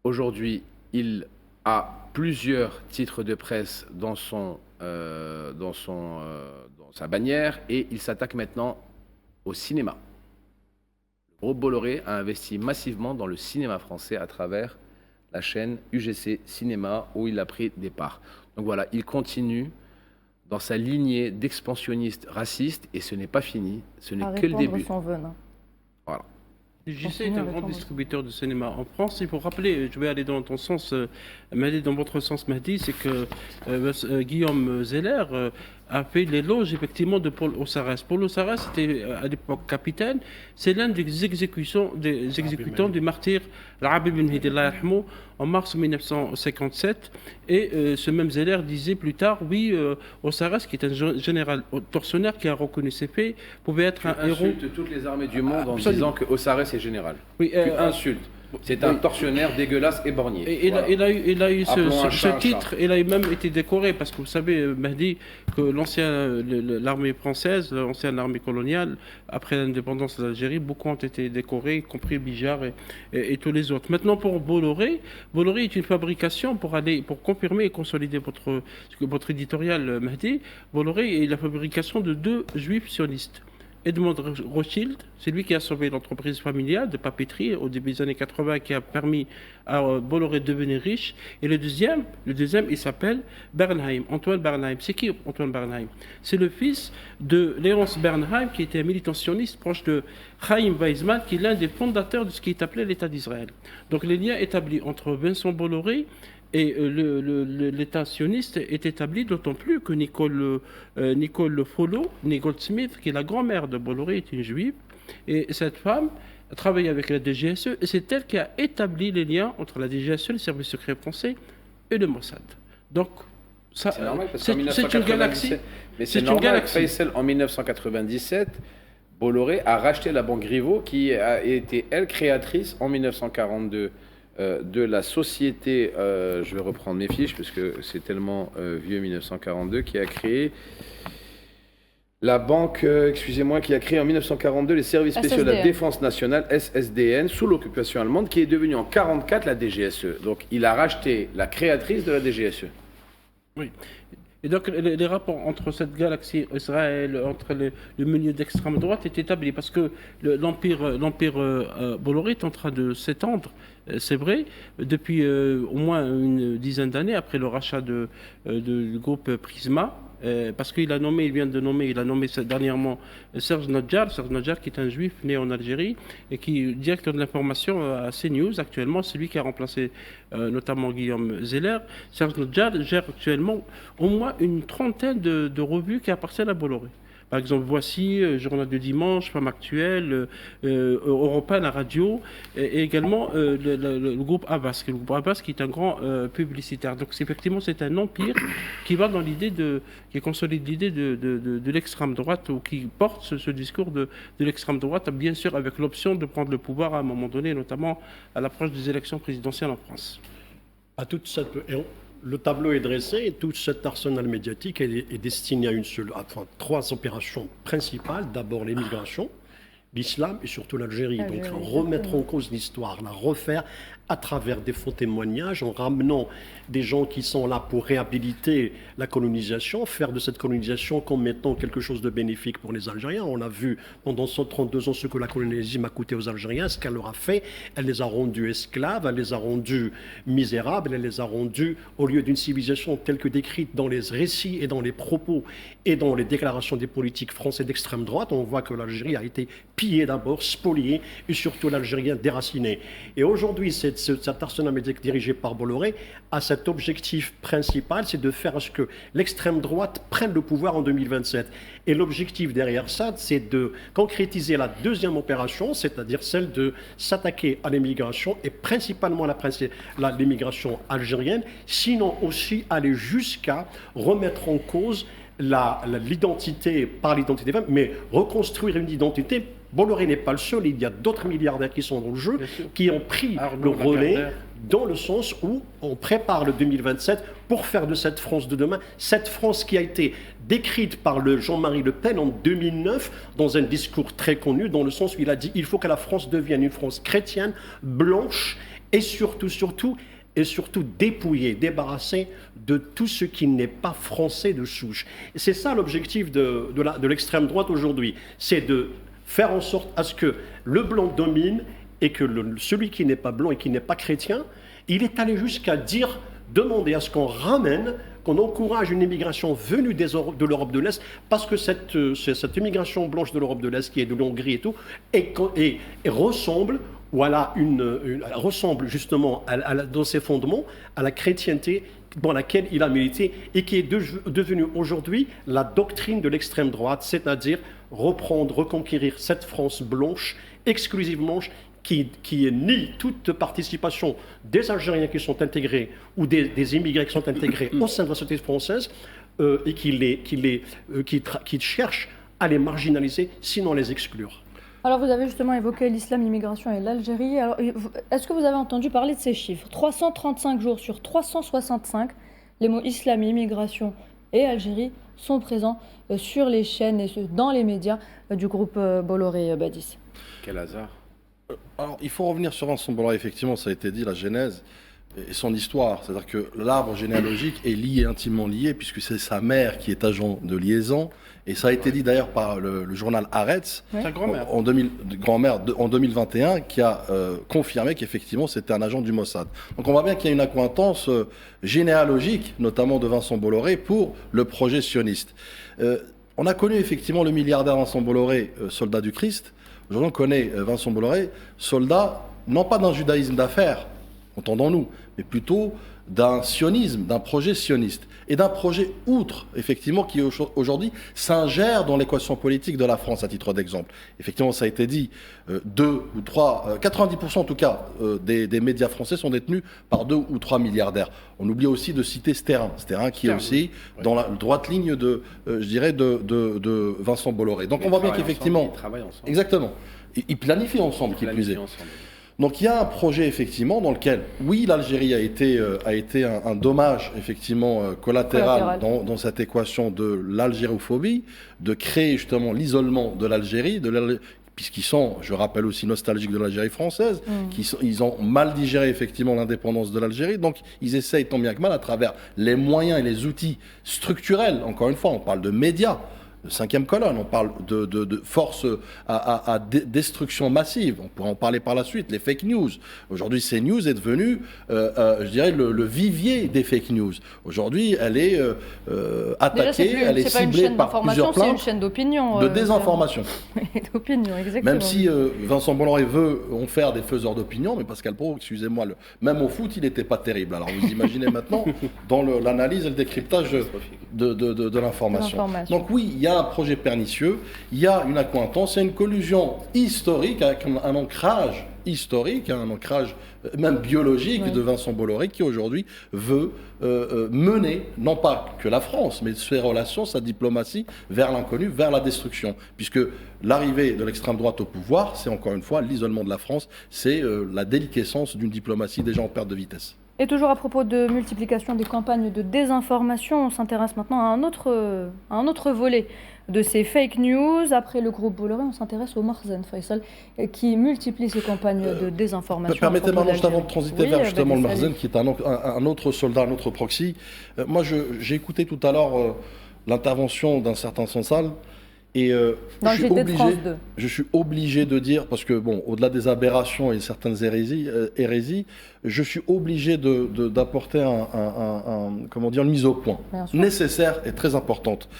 aujourd'hui, il a plusieurs titres de presse dans sa bannière et il s'attaque maintenant au cinéma. Le groupe Bolloré a investi massivement dans le cinéma français à travers la chaîne UGC Cinéma où il a pris des parts. Donc voilà, il continue dans sa lignée d'expansionnistes racistes et ce n'est pas fini, ce n'est que le début. Son venin. Voilà. UGC est un grand distributeur de cinéma en France. Il faut rappeler, je vais aller dans ton sens, Mahdi, dans votre sens, Mahdi, c'est que Guillaume Zeller a fait l'éloge effectivement de Paul Ossares. Paul Ossares était à l'époque capitaine. C'est l'un des exécutants du martyr l'Arabi bin Hidi en mars 1957. Et ce même Zeller disait plus tard, oui, Ossares, qui est un général tortionnaire qui a reconnu ses faits, pouvait être un héros. Insulte toutes les armées du monde en disant que Ossares est général. Oui, tu insultes. C'est un tortionnaire dégueulasse et borgné. Et il a eu ce titre, il a même été décoré, parce que vous savez, Mahdi, que l'armée française, l'ancienne armée coloniale, après l'indépendance d'Algérie, beaucoup ont été décorés, y compris Bijard et tous les autres. Maintenant, pour Bolloré est une fabrication pour confirmer et consolider votre éditorial, Mahdi. Bolloré est la fabrication de 2 juifs sionistes. Edmond Rothschild, c'est lui qui a sauvé l'entreprise familiale de papeterie au début des années 80 qui a permis à Bolloré de devenir riche. Et le deuxième, il s'appelle Bernheim, Antoine Bernheim. C'est qui Antoine Bernheim? C'est le fils de Léonce Bernheim qui était un militant sioniste proche de Chaim Weizmann, qui est l'un des fondateurs de ce qui est appelé l'État d'Israël. Donc les liens établis entre Vincent Bolloré et l'État sioniste est établi, d'autant plus que Nicole Follow, Nicole Smith, qui est la grand-mère de Bolloré, est une juive. Et cette femme a travaillé avec la DGSE et c'est elle qui a établi les liens entre la DGSE, le service secret français, et le Mossad. Donc, c'est normal parce qu'en 1997, mais c'est normal. Faisal, en 1997, Bolloré a racheté la banque Griveaux, qui a été, elle, créatrice en 1942 de la société, je vais reprendre mes fiches, parce que c'est tellement vieux, 1942, qui a créé la banque, qui a créé en 1942 les services spéciaux de la défense nationale, SSDN, sous l'occupation allemande, qui est devenue en 1944 la DGSE. Donc il a racheté la créatrice de la DGSE. Oui. Et donc les rapports entre cette galaxie Israël, entre le milieu d'extrême droite est établi parce que l'empire Bolloré est en train de s'étendre, c'est vrai, depuis au moins une dizaine d'années après le rachat du groupe Prisma. Parce qu'il a nommé dernièrement Serge Nadjar qui est un juif né en Algérie et qui est directeur de l'information à CNews actuellement, c'est lui qui a remplacé notamment Guillaume Zeller. Serge Nadjar gère actuellement au moins une trentaine de revues qui appartiennent à Bolloré. Par exemple, Voici, Journal du Dimanche, Femme Actuelle, Europe 1, la radio, et également le groupe Abbas, qui est un grand publicitaire. Donc effectivement, c'est un empire qui va dans qui consolide l'idée de l'extrême droite, ou qui porte ce discours de l'extrême droite, bien sûr avec l'option de prendre le pouvoir à un moment donné, notamment à l'approche des élections présidentielles en France. Le tableau est dressé et tout cet arsenal médiatique est destiné à trois opérations principales. D'abord l'immigration, l'islam et surtout l'Algérie. Donc remettre en cause l'histoire, la refaire à travers des faux témoignages, en ramenant des gens qui sont là pour réhabiliter la colonisation, faire de cette colonisation comme étant quelque chose de bénéfique pour les Algériens. On a vu pendant 132 ans ce que la colonialisme a coûté aux Algériens, ce qu'elle leur a fait. Elle les a rendus esclaves, elle les a rendus misérables, elle les a rendus, au lieu d'une civilisation telle que décrite dans les récits et dans les propos et dans les déclarations des politiques français d'extrême droite, on voit que l'Algérie a été pillée d'abord, spoliée, et surtout l'Algérien déraciné. Et aujourd'hui, cet arsenal médiatique dirigé par Bolloré a cet objectif principal, c'est de faire à ce que l'extrême droite prenne le pouvoir en 2027. Et l'objectif derrière ça, c'est de concrétiser la deuxième opération, c'est-à-dire celle de s'attaquer à l'immigration, et principalement l'immigration algérienne, sinon aussi aller jusqu'à remettre en cause l'identité par l'identité même, mais reconstruire une identité. Bolloré n'est pas le seul, il y a d'autres milliardaires qui sont dans le jeu, qui ont pris le relais dans le sens où on prépare le 2027 pour faire de cette France de demain, cette France qui a été décrite par le Jean-Marie Le Pen en 2009 dans un discours très connu, dans le sens où il a dit il faut que la France devienne une France chrétienne, blanche et surtout dépouillée, débarrassée de tout ce qui n'est pas français de souche. Et c'est ça l'objectif de l'extrême droite aujourd'hui, c'est de faire en sorte à ce que le blanc domine et que celui qui n'est pas blanc et qui n'est pas chrétien, il est allé jusqu'à demander à ce qu'on encourage une immigration venue de l'Europe de l'Est, parce que cette immigration blanche de l'Europe de l'Est, qui est de l'Hongrie et tout, et ressemble justement dans ses fondements à la chrétienté dans laquelle il a milité et qui est devenue aujourd'hui la doctrine de l'extrême droite, c'est-à-dire reconquérir cette France blanche, exclusivement, qui nie toute participation des Algériens qui sont intégrés ou des immigrés qui sont intégrés au sein de la société française et qui cherche à les marginaliser, sinon les exclure. Alors vous avez justement évoqué l'islam, l'immigration et l'Algérie. Alors, est-ce que vous avez entendu parler de ces chiffres ? 335 jours sur 365, les mots islam, immigration et Algérie sont présents sur les chaînes et dans les médias du groupe Bolloré-Badis. Quel hasard. Alors, il faut revenir sur Vincent Bolloré, effectivement, ça a été dit, la genèse et son histoire. C'est-à-dire que l'arbre généalogique est intimement lié, puisque c'est sa mère qui est agent de liaison. Et ça a été dit d'ailleurs par le journal Haaretz, sa grand-mère. En 2021, qui a confirmé qu'effectivement c'était un agent du Mossad. Donc on voit bien qu'il y a une accointance généalogique, notamment de Vincent Bolloré, pour le projet sioniste. On a connu effectivement le milliardaire Vincent Bolloré, soldat du Christ. Aujourd'hui on connaît Vincent Bolloré, soldat, non pas d'un judaïsme d'affaires, entendons-nous, mais plutôt d'un sionisme, d'un projet sioniste, et d'un projet outre, effectivement, qui aujourd'hui s'ingère dans l'équation politique de la France, à titre d'exemple. Effectivement, ça a été dit, 90% en tout cas des médias français sont détenus par 2 ou 3 milliardaires. On oublie aussi de citer Sterrin qui est aussi dans la droite ligne de Vincent Bolloré. Donc on voit bien qu'effectivement... Ils travaillent ensemble. Exactement. Ils planifient ensemble, qui plus est. Donc il y a un projet effectivement dans lequel, oui, l'Algérie a été un dommage effectivement collatéral dans cette équation de l'algérophobie, de créer justement l'isolement de l'Algérie, puisqu'ils sont, je rappelle aussi, nostalgiques de l'Algérie française, ils ont mal digéré effectivement l'indépendance de l'Algérie, donc ils essayent tant bien que mal à travers les moyens et les outils structurels, encore une fois, on parle de médias, de 5e colonne, on parle de forces à destruction massive, on pourra en parler par la suite, les fake news. Aujourd'hui, CNews est devenu, je dirais, le vivier des fake news. Aujourd'hui, elle est attaquée, elle est ciblée par plusieurs plaintes. C'est une chaîne d'opinion. De désinformation. D'opinion, exactement. Même si Vincent Bolloré veut en faire des faiseurs d'opinion, mais Pascal Praud, excusez-moi, même au foot, il n'était pas terrible. Alors vous imaginez maintenant dans l'analyse et le décryptage de l'information. Donc oui, il y a un projet pernicieux, il y a une accointance, il y a une collusion historique avec un ancrage historique, un ancrage même biologique de Vincent Bolloré qui aujourd'hui veut mener, non pas que la France, mais ses relations, sa diplomatie vers l'inconnu, vers la destruction. Puisque l'arrivée de l'extrême droite au pouvoir, c'est encore une fois l'isolement de la France, c'est la déliquescence d'une diplomatie déjà en perte de vitesse. Et toujours à propos de multiplication des campagnes de désinformation, on s'intéresse maintenant à un autre volet de ces fake news. Après le groupe Bolloré, on s'intéresse au Marzen, Faisal, qui multiplie ses campagnes de désinformation. Permettez-moi, juste avant de transiter vers justement le Marzen, qui est un autre soldat, un autre proxy. Moi, j'ai écouté tout à l'heure l'intervention d'un certain Sansal. Et je suis obligé de dire, parce que bon, au-delà des aberrations et certaines hérésies, je suis obligé d'apporter une mise au point nécessaire et très importante.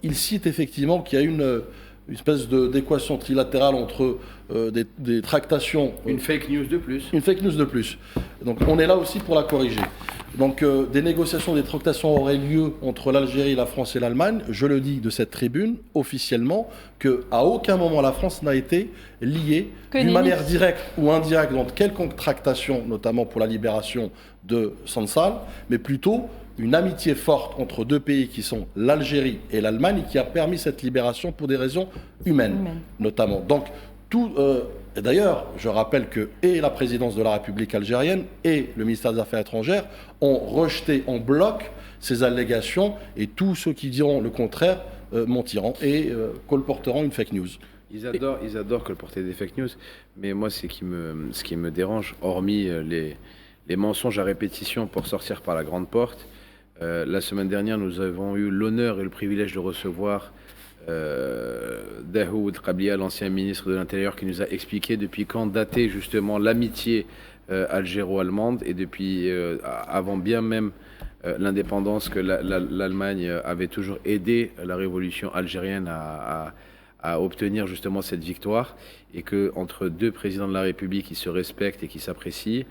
Il cite effectivement qu'il y a une espèce d'équation trilatérale entre des tractations... Une fake news de plus. Une fake news de plus. Donc on est là aussi pour la corriger. Donc des négociations, des tractations auraient lieu entre l'Algérie, la France et l'Allemagne. Je le dis de cette tribune, officiellement, qu'à aucun moment la France n'a été liée d'une manière directe ou indirecte dans quelconque tractation, notamment pour la libération de Sansal, mais plutôt une amitié forte entre deux pays qui sont l'Algérie et l'Allemagne qui a permis cette libération pour des raisons humaines. Notamment. Donc, et d'ailleurs, je rappelle que et la présidence de la République algérienne et le ministère des Affaires étrangères ont rejeté en bloc ces allégations et tous ceux qui diront le contraire mentiront et colporteront une fake news. Ils adorent colporter des fake news, mais moi, ce qui me dérange, hormis les mensonges à répétition pour sortir par la grande porte, la semaine dernière, nous avons eu l'honneur et le privilège de recevoir Dahoud Qablia, l'ancien ministre de l'Intérieur, qui nous a expliqué depuis quand datait justement l'amitié algéro-allemande et depuis avant bien même l'indépendance que l'Allemagne avait toujours aidé la révolution algérienne à obtenir justement cette victoire, et que entre deux présidents de la République qui se respectent et qui s'apprécient,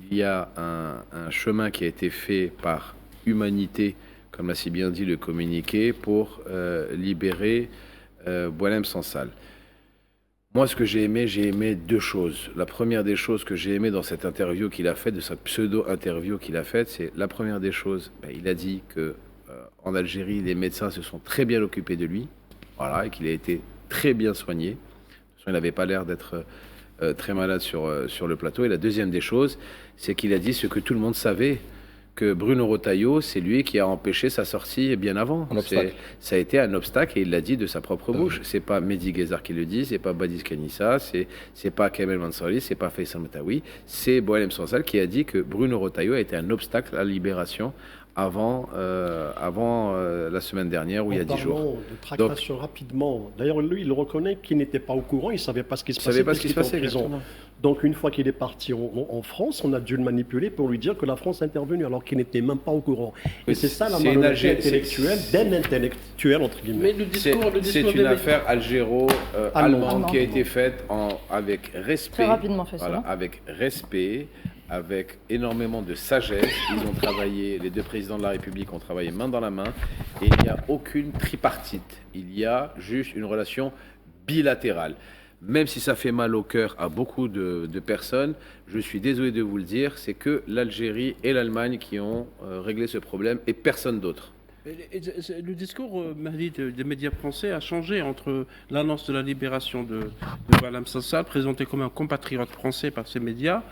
il y a un chemin qui a été fait par humanité, comme l'a si bien dit le communiqué, pour libérer Boualem Sansal. Moi, ce que j'ai aimé deux choses. La première des choses que j'ai aimé dans cette interview qu'il a faite, de cette pseudo-interview qu'il a faite, c'est la première des choses, il a dit que en Algérie, les médecins se sont très bien occupés de lui, voilà, et qu'il a été très bien soigné. De toute façon, il n'avait pas l'air d'être très malade sur le plateau. Et la deuxième des choses, c'est qu'il a dit ce que tout le monde savait, que Bruno Retailleau, c'est lui qui a empêché sa sortie bien avant. Ça a été un obstacle, et il l'a dit de sa propre bouche. C'est pas Mehdi Guézard qui le dit, c'est pas Badis Kanissa, c'est pas Kamel Mansouri, c'est pas Faisal Metaoui, c'est Boualem Sansal qui a dit que Bruno Retailleau a été un obstacle à la libération avant la semaine dernière, ou il y a 10 jours. De tractation rapidement. D'ailleurs, lui, il reconnaît qu'il n'était pas au courant, il ne savait pas ce qui se passait. Il savait pas ce qui se passait, exactement. Donc, une fois qu'il est parti en France, on a dû le manipuler pour lui dire que la France est intervenue, alors qu'il n'était même pas au courant. Et c'est ça la malhonnêteté intellectuelle d'un intellectuel, entre guillemets. Mais c'est une affaire algéro-allemande qui a été faite avec respect. Très rapidement fait ça. Voilà, avec respect, avec énormément de sagesse. Ils ont travaillé, les deux présidents de la République ont travaillé main dans la main, et il n'y a aucune tripartite. Il y a juste une relation bilatérale. Même si ça fait mal au cœur à beaucoup de personnes, je suis désolé de vous le dire, c'est que l'Algérie et l'Allemagne qui ont réglé ce problème et personne d'autre. Le discours des médias français a changé entre l'annonce de la libération de Balam Sassal, présenté comme un compatriote français par ces médias,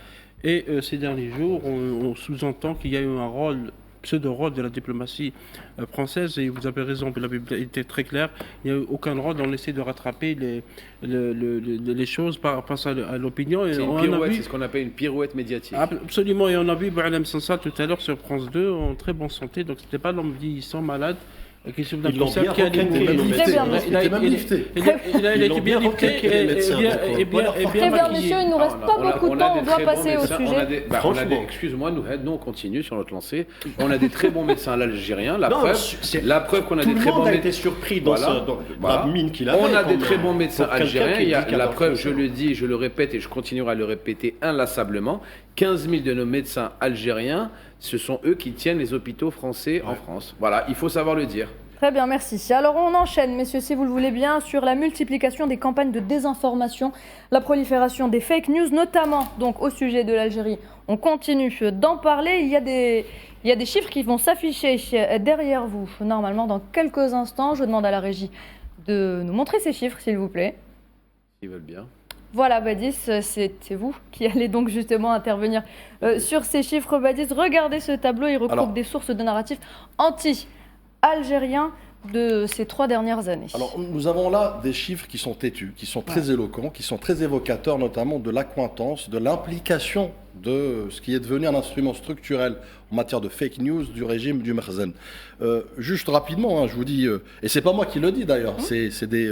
et ces derniers jours, on sous-entend qu'il y a eu un pseudo-rôle de la diplomatie française, et vous avez raison, la Bible était très claire, il n'y a eu aucun rôle, on essaie de rattraper les choses face à l'opinion. C'est une pirouette, c'est ce qu'on appelle une pirouette médiatique. Absolument, et on a vu Balam Sassal tout à l'heure sur France 2 en très bonne santé, donc ce n'était pas l'homme vieillissant malade. Ils l'ont bien requêté, il a été bien lifté et bien Très bien, monsieur, il ne nous reste pas beaucoup de temps, on doit passer au sujet. Excuse-moi, nous on continue sur notre lancée. On a des très bons médecins algériens. La preuve qu'on a des très bons médecins. Tout le monde a été surpris dans la mine qu'il avait. On a des très bons médecins algériens. La preuve, je le dis, je le répète et je continuerai à le répéter inlassablement. 15 000 de nos médecins algériens, ce sont eux qui tiennent les hôpitaux français en France. Voilà, il faut savoir le dire. Très bien, merci. Alors on enchaîne, messieurs, si vous le voulez bien, sur la multiplication des campagnes de désinformation, la prolifération des fake news, notamment donc au sujet de l'Algérie. On continue d'en parler. Il y a des chiffres qui vont s'afficher derrière vous, normalement dans quelques instants. Je demande à la régie de nous montrer ces chiffres, s'il vous plaît. S'ils veulent bien. Voilà, Badis, c'est vous qui allez donc justement intervenir sur ces chiffres. Badis, regardez ce tableau, il regroupe des sources de narratifs anti-algériens de ces 3 dernières années. Alors, nous avons là des chiffres qui sont têtus, qui sont très éloquents, qui sont très évocateurs, notamment de l'accointance, de l'implication de ce qui est devenu un instrument structurel en matière de fake news du régime du Merzen. Juste rapidement, je vous dis, et c'est pas moi qui le dis d'ailleurs, c'est des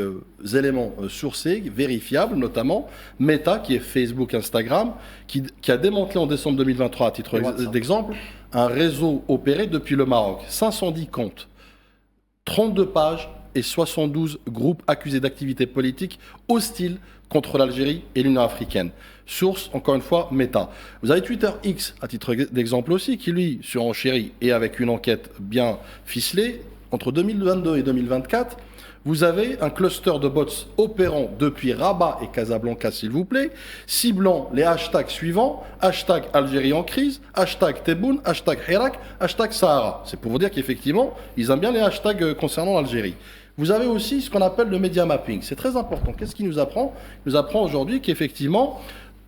éléments sourcés, vérifiables, notamment Meta, qui est Facebook, Instagram, qui a démantelé en décembre 2023, à titre d'exemple, un réseau opéré depuis le Maroc. 510 comptes, 32 pages et 72 groupes accusés d'activités politiques hostiles contre l'Algérie et l'Union africaine. Source, encore une fois, Meta. Vous avez Twitter X, à titre d'exemple aussi, qui lui surenchérit, et avec une enquête bien ficelée, entre 2022 et 2024, vous avez un cluster de bots opérant depuis Rabat et Casablanca, s'il vous plaît, ciblant les hashtags suivants, hashtag Algérie en crise, hashtag Tebboune, hashtag Hirak, hashtag Sahara. C'est pour vous dire qu'effectivement, ils aiment bien les hashtags concernant l'Algérie. Vous avez aussi ce qu'on appelle le media mapping. C'est très important. Qu'est-ce qu'il nous apprend ? Il nous apprend aujourd'hui qu'effectivement,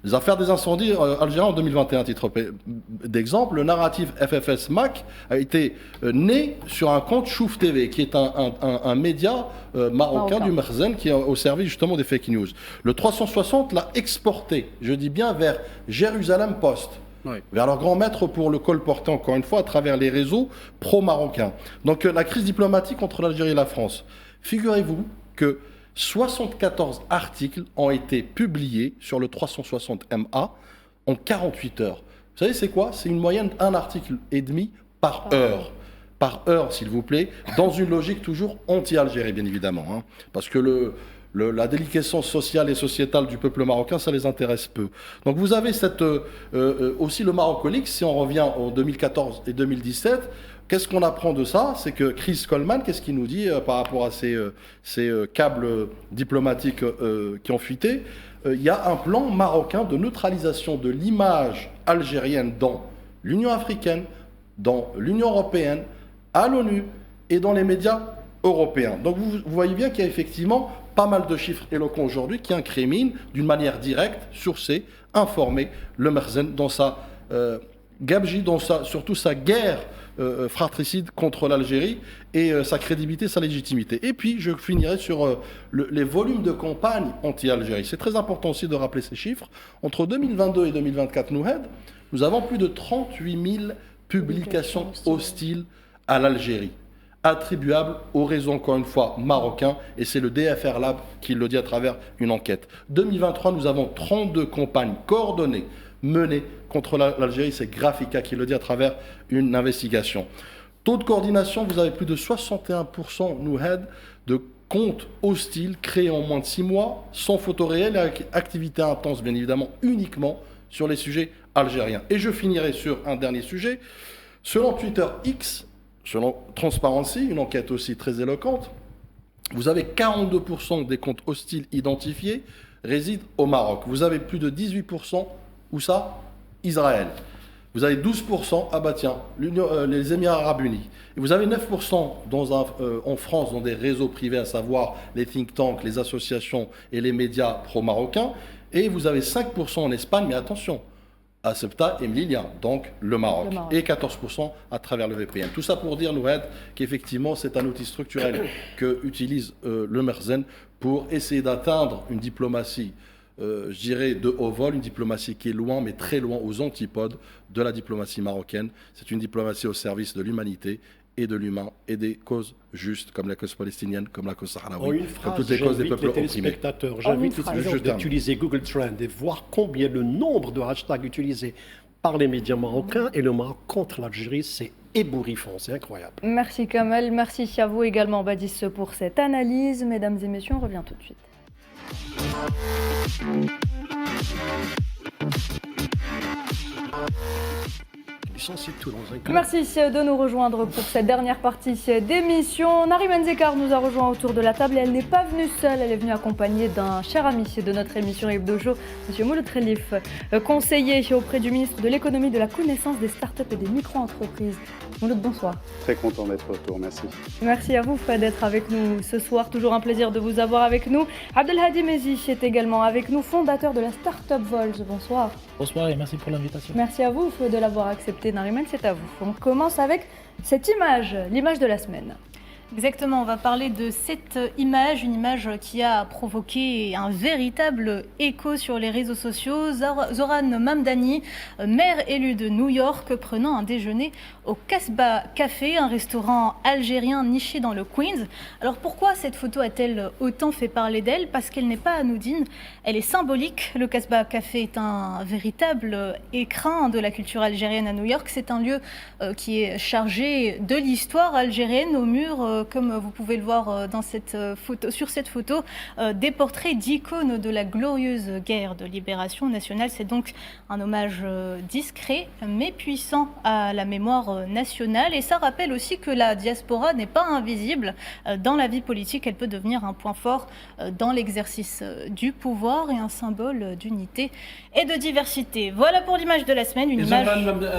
les affaires des incendies algériens en 2021, à titre d'exemple, le narratif FFS Mac a été né sur un compte Chouf TV, qui est un média marocain du Merzen qui est au service justement des fake news. Le 360 l'a exporté, je dis bien, vers Jérusalem Post. Oui. Vers leur grand maître pour le colporter, encore une fois, à travers les réseaux pro-marocains. Donc la crise diplomatique entre l'Algérie et la France. Figurez-vous que 74 articles ont été publiés sur le 360MA en 48 heures. Vous savez, c'est quoi ? C'est une moyenne d'un article et demi par heure. Par heure, s'il vous plaît, dans une logique toujours anti-Algérie, bien évidemment. Hein, parce que la déliquescence sociale et sociétale du peuple marocain, ça les intéresse peu. Donc vous avez aussi le Maroc-Leaks, si on revient en 2014 et 2017, qu'est-ce qu'on apprend de ça ? C'est que Chris Coleman, qu'est-ce qu'il nous dit par rapport à ces câbles diplomatiques qui ont fuité ? Il y a un plan marocain de neutralisation de l'image algérienne dans l'Union africaine, dans l'Union européenne, à l'ONU et dans les médias européens. Donc vous voyez bien qu'il y a effectivement pas mal de chiffres éloquents aujourd'hui qui incriminent d'une manière directe, sourcée, informée, le Merzen dans sa gabegie, surtout sa guerre fratricide contre l'Algérie et sa crédibilité, sa légitimité. Et puis je finirai sur les volumes de campagne anti-Algérie. C'est très important aussi de rappeler ces chiffres. Entre 2022 et 2024, nous avons plus de 38 000 publications hostiles à l'Algérie, attribuable au réseau, encore une fois, marocain, et c'est le DFR Lab qui le dit à travers une enquête. 2023, nous avons 32 campagnes coordonnées menées contre l'Algérie, c'est Graphica qui le dit à travers une investigation. Taux de coordination, vous avez plus de 61% de comptes hostiles créés en moins de 6 mois, sans photo réelle et avec activité intense, bien évidemment, uniquement sur les sujets algérien. Et je finirai sur un dernier sujet. Selon Twitter X, selon Transparency, une enquête aussi très éloquente, vous avez 42% des comptes hostiles identifiés résident au Maroc. Vous avez plus de 18%, où ça? Israël. Vous avez 12%, ah bah tiens, les Émirats Arabes Unis. Et vous avez 9% en France dans des réseaux privés, à savoir les think tanks, les associations et les médias pro-marocains. Et vous avez 5% en Espagne, mais attention, à Ceuta et Melilla, donc le Maroc. Et 14% à travers le VPN. Tout ça pour dire, Noured, qu'effectivement, c'est un outil structurel que utilise le Merzen pour essayer d'atteindre une diplomatie, je dirais, de haut vol, une diplomatie qui est loin, mais très loin, aux antipodes de la diplomatie marocaine. C'est une diplomatie au service de l'humanité et de l'humain et des causes justes, comme la cause palestinienne, comme la cause sahraoui, comme toutes les causes des peuples opprimés. J'invite les téléspectateurs d'utiliser Google Trends et voir combien le nombre de hashtags utilisés par les médias marocains et le Maroc contre l'Algérie, c'est ébouriffant, c'est incroyable. Merci Kamel, merci à vous également Badis pour cette analyse. Mesdames et messieurs, on revient tout de suite. Merci de nous rejoindre pour cette dernière partie d'émission. Nariman Zekar nous a rejoint autour de la table et elle n'est pas venue seule, elle est venue accompagnée d'un cher ami de notre émission Hebdo Show, M. Mouloud Khelif, conseiller auprès du ministre de l'économie, de la connaissance des startups et des micro-entreprises. Mouloud, bonsoir. Très content d'être au retour, merci. Merci à vous d'être avec nous ce soir, toujours un plaisir de vous avoir avec nous. Abdelhadi Mezi est également avec nous, fondateur de la Startup Vols. Bonsoir. Bonsoir et merci pour l'invitation. Merci à vous de l'avoir accepté, Nariman, c'est à vous. On commence avec cette image, l'image de la semaine. Exactement, on va parler de cette image, une image qui a provoqué un véritable écho sur les réseaux sociaux. Zoran Mamdani, maire élu de New York, prenant un déjeuner au Casbah Café, un restaurant algérien niché dans le Queens. Alors pourquoi cette photo a-t-elle autant fait parler d'elle? Parce qu'elle n'est pas anodine, elle est symbolique. Le Casbah Café est un véritable écrin de la culture algérienne à New York. C'est un lieu qui est chargé de l'histoire algérienne. Au mur, comme vous pouvez le voir dans cette photo, sur cette photo, des portraits d'icônes de la glorieuse guerre de libération nationale. C'est donc un hommage discret mais puissant à la mémoire nationale. Et ça rappelle aussi que la diaspora n'est pas invisible dans la vie politique. Elle peut devenir un point fort dans l'exercice du pouvoir et un symbole d'unité et de diversité. Voilà pour l'image de la semaine. Une image...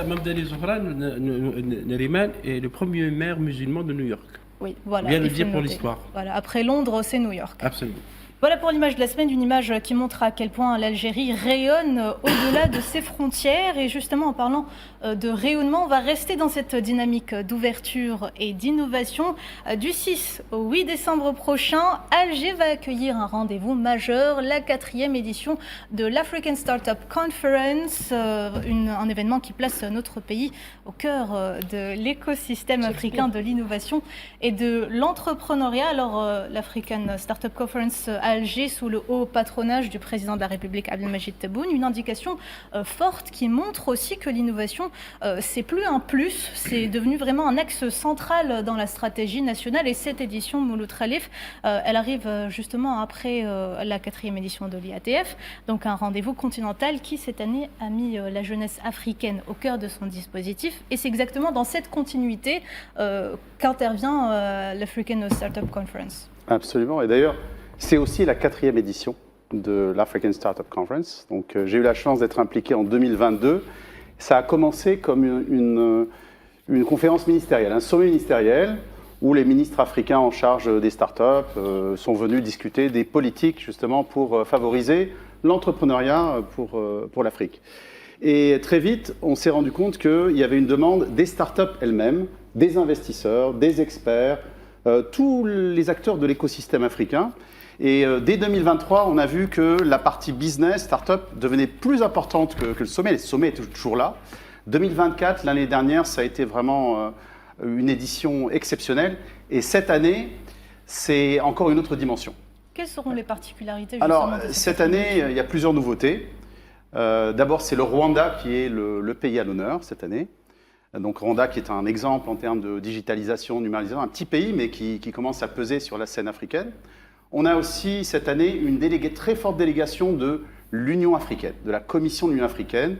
Mamdani Zohran Nariman est le premier maire musulman de New York. Oui, voilà. Bien le dire pour l'histoire. Voilà. Après Londres, c'est New York. Absolument. Voilà pour l'image de la semaine, une image qui montre à quel point l'Algérie rayonne au-delà de ses frontières. Et justement, en parlant de rayonnement, on va rester dans cette dynamique d'ouverture et d'innovation. Du 6 au 8 décembre prochain, Alger va accueillir un rendez-vous majeur, la 4e édition de l'African Startup Conference, un événement qui place notre pays au cœur de l'écosystème africain de l'innovation et de l'entrepreneuriat. Alors, l'African Startup Conference à Alger, sous le haut patronage du président de la République Abdelmajid Tebboune, une indication forte qui montre aussi que l'innovation, c'est plus un plus, c'est devenu vraiment un axe central dans la stratégie nationale. Et cette édition, Mouloud Khelif, elle arrive justement après la 4e édition de l'IATF, donc un rendez-vous continental qui cette année a mis la jeunesse africaine au cœur de son dispositif. Et c'est exactement dans cette continuité qu'intervient l'African Startup Conference. Absolument, et d'ailleurs, c'est aussi la 4e édition de l'African Startup Conference. Donc, j'ai eu la chance d'être impliqué en 2022. Ça a commencé comme une conférence ministérielle, un sommet ministériel où les ministres africains en charge des startups sont venus discuter des politiques justement pour favoriser l'entrepreneuriat pour l'Afrique. Et très vite, on s'est rendu compte qu'il y avait une demande des startups elles-mêmes, des investisseurs, des experts, tous les acteurs de l'écosystème africain. Et dès 2023, on a vu que la partie business, start-up, devenait plus importante que le sommet. Le sommet est toujours là. 2024, l'année dernière, ça a été vraiment une édition exceptionnelle. Et cette année, c'est encore une autre dimension. Quelles seront les particularités Alors, cette année, il y a plusieurs nouveautés. D'abord, c'est le Rwanda qui est le pays à l'honneur cette année. Donc Rwanda qui est un exemple en termes de digitalisation, numérisation, un petit pays mais qui commence à peser sur la scène africaine. On a aussi cette année une très forte délégation de l'Union africaine, de la Commission de l'Union africaine,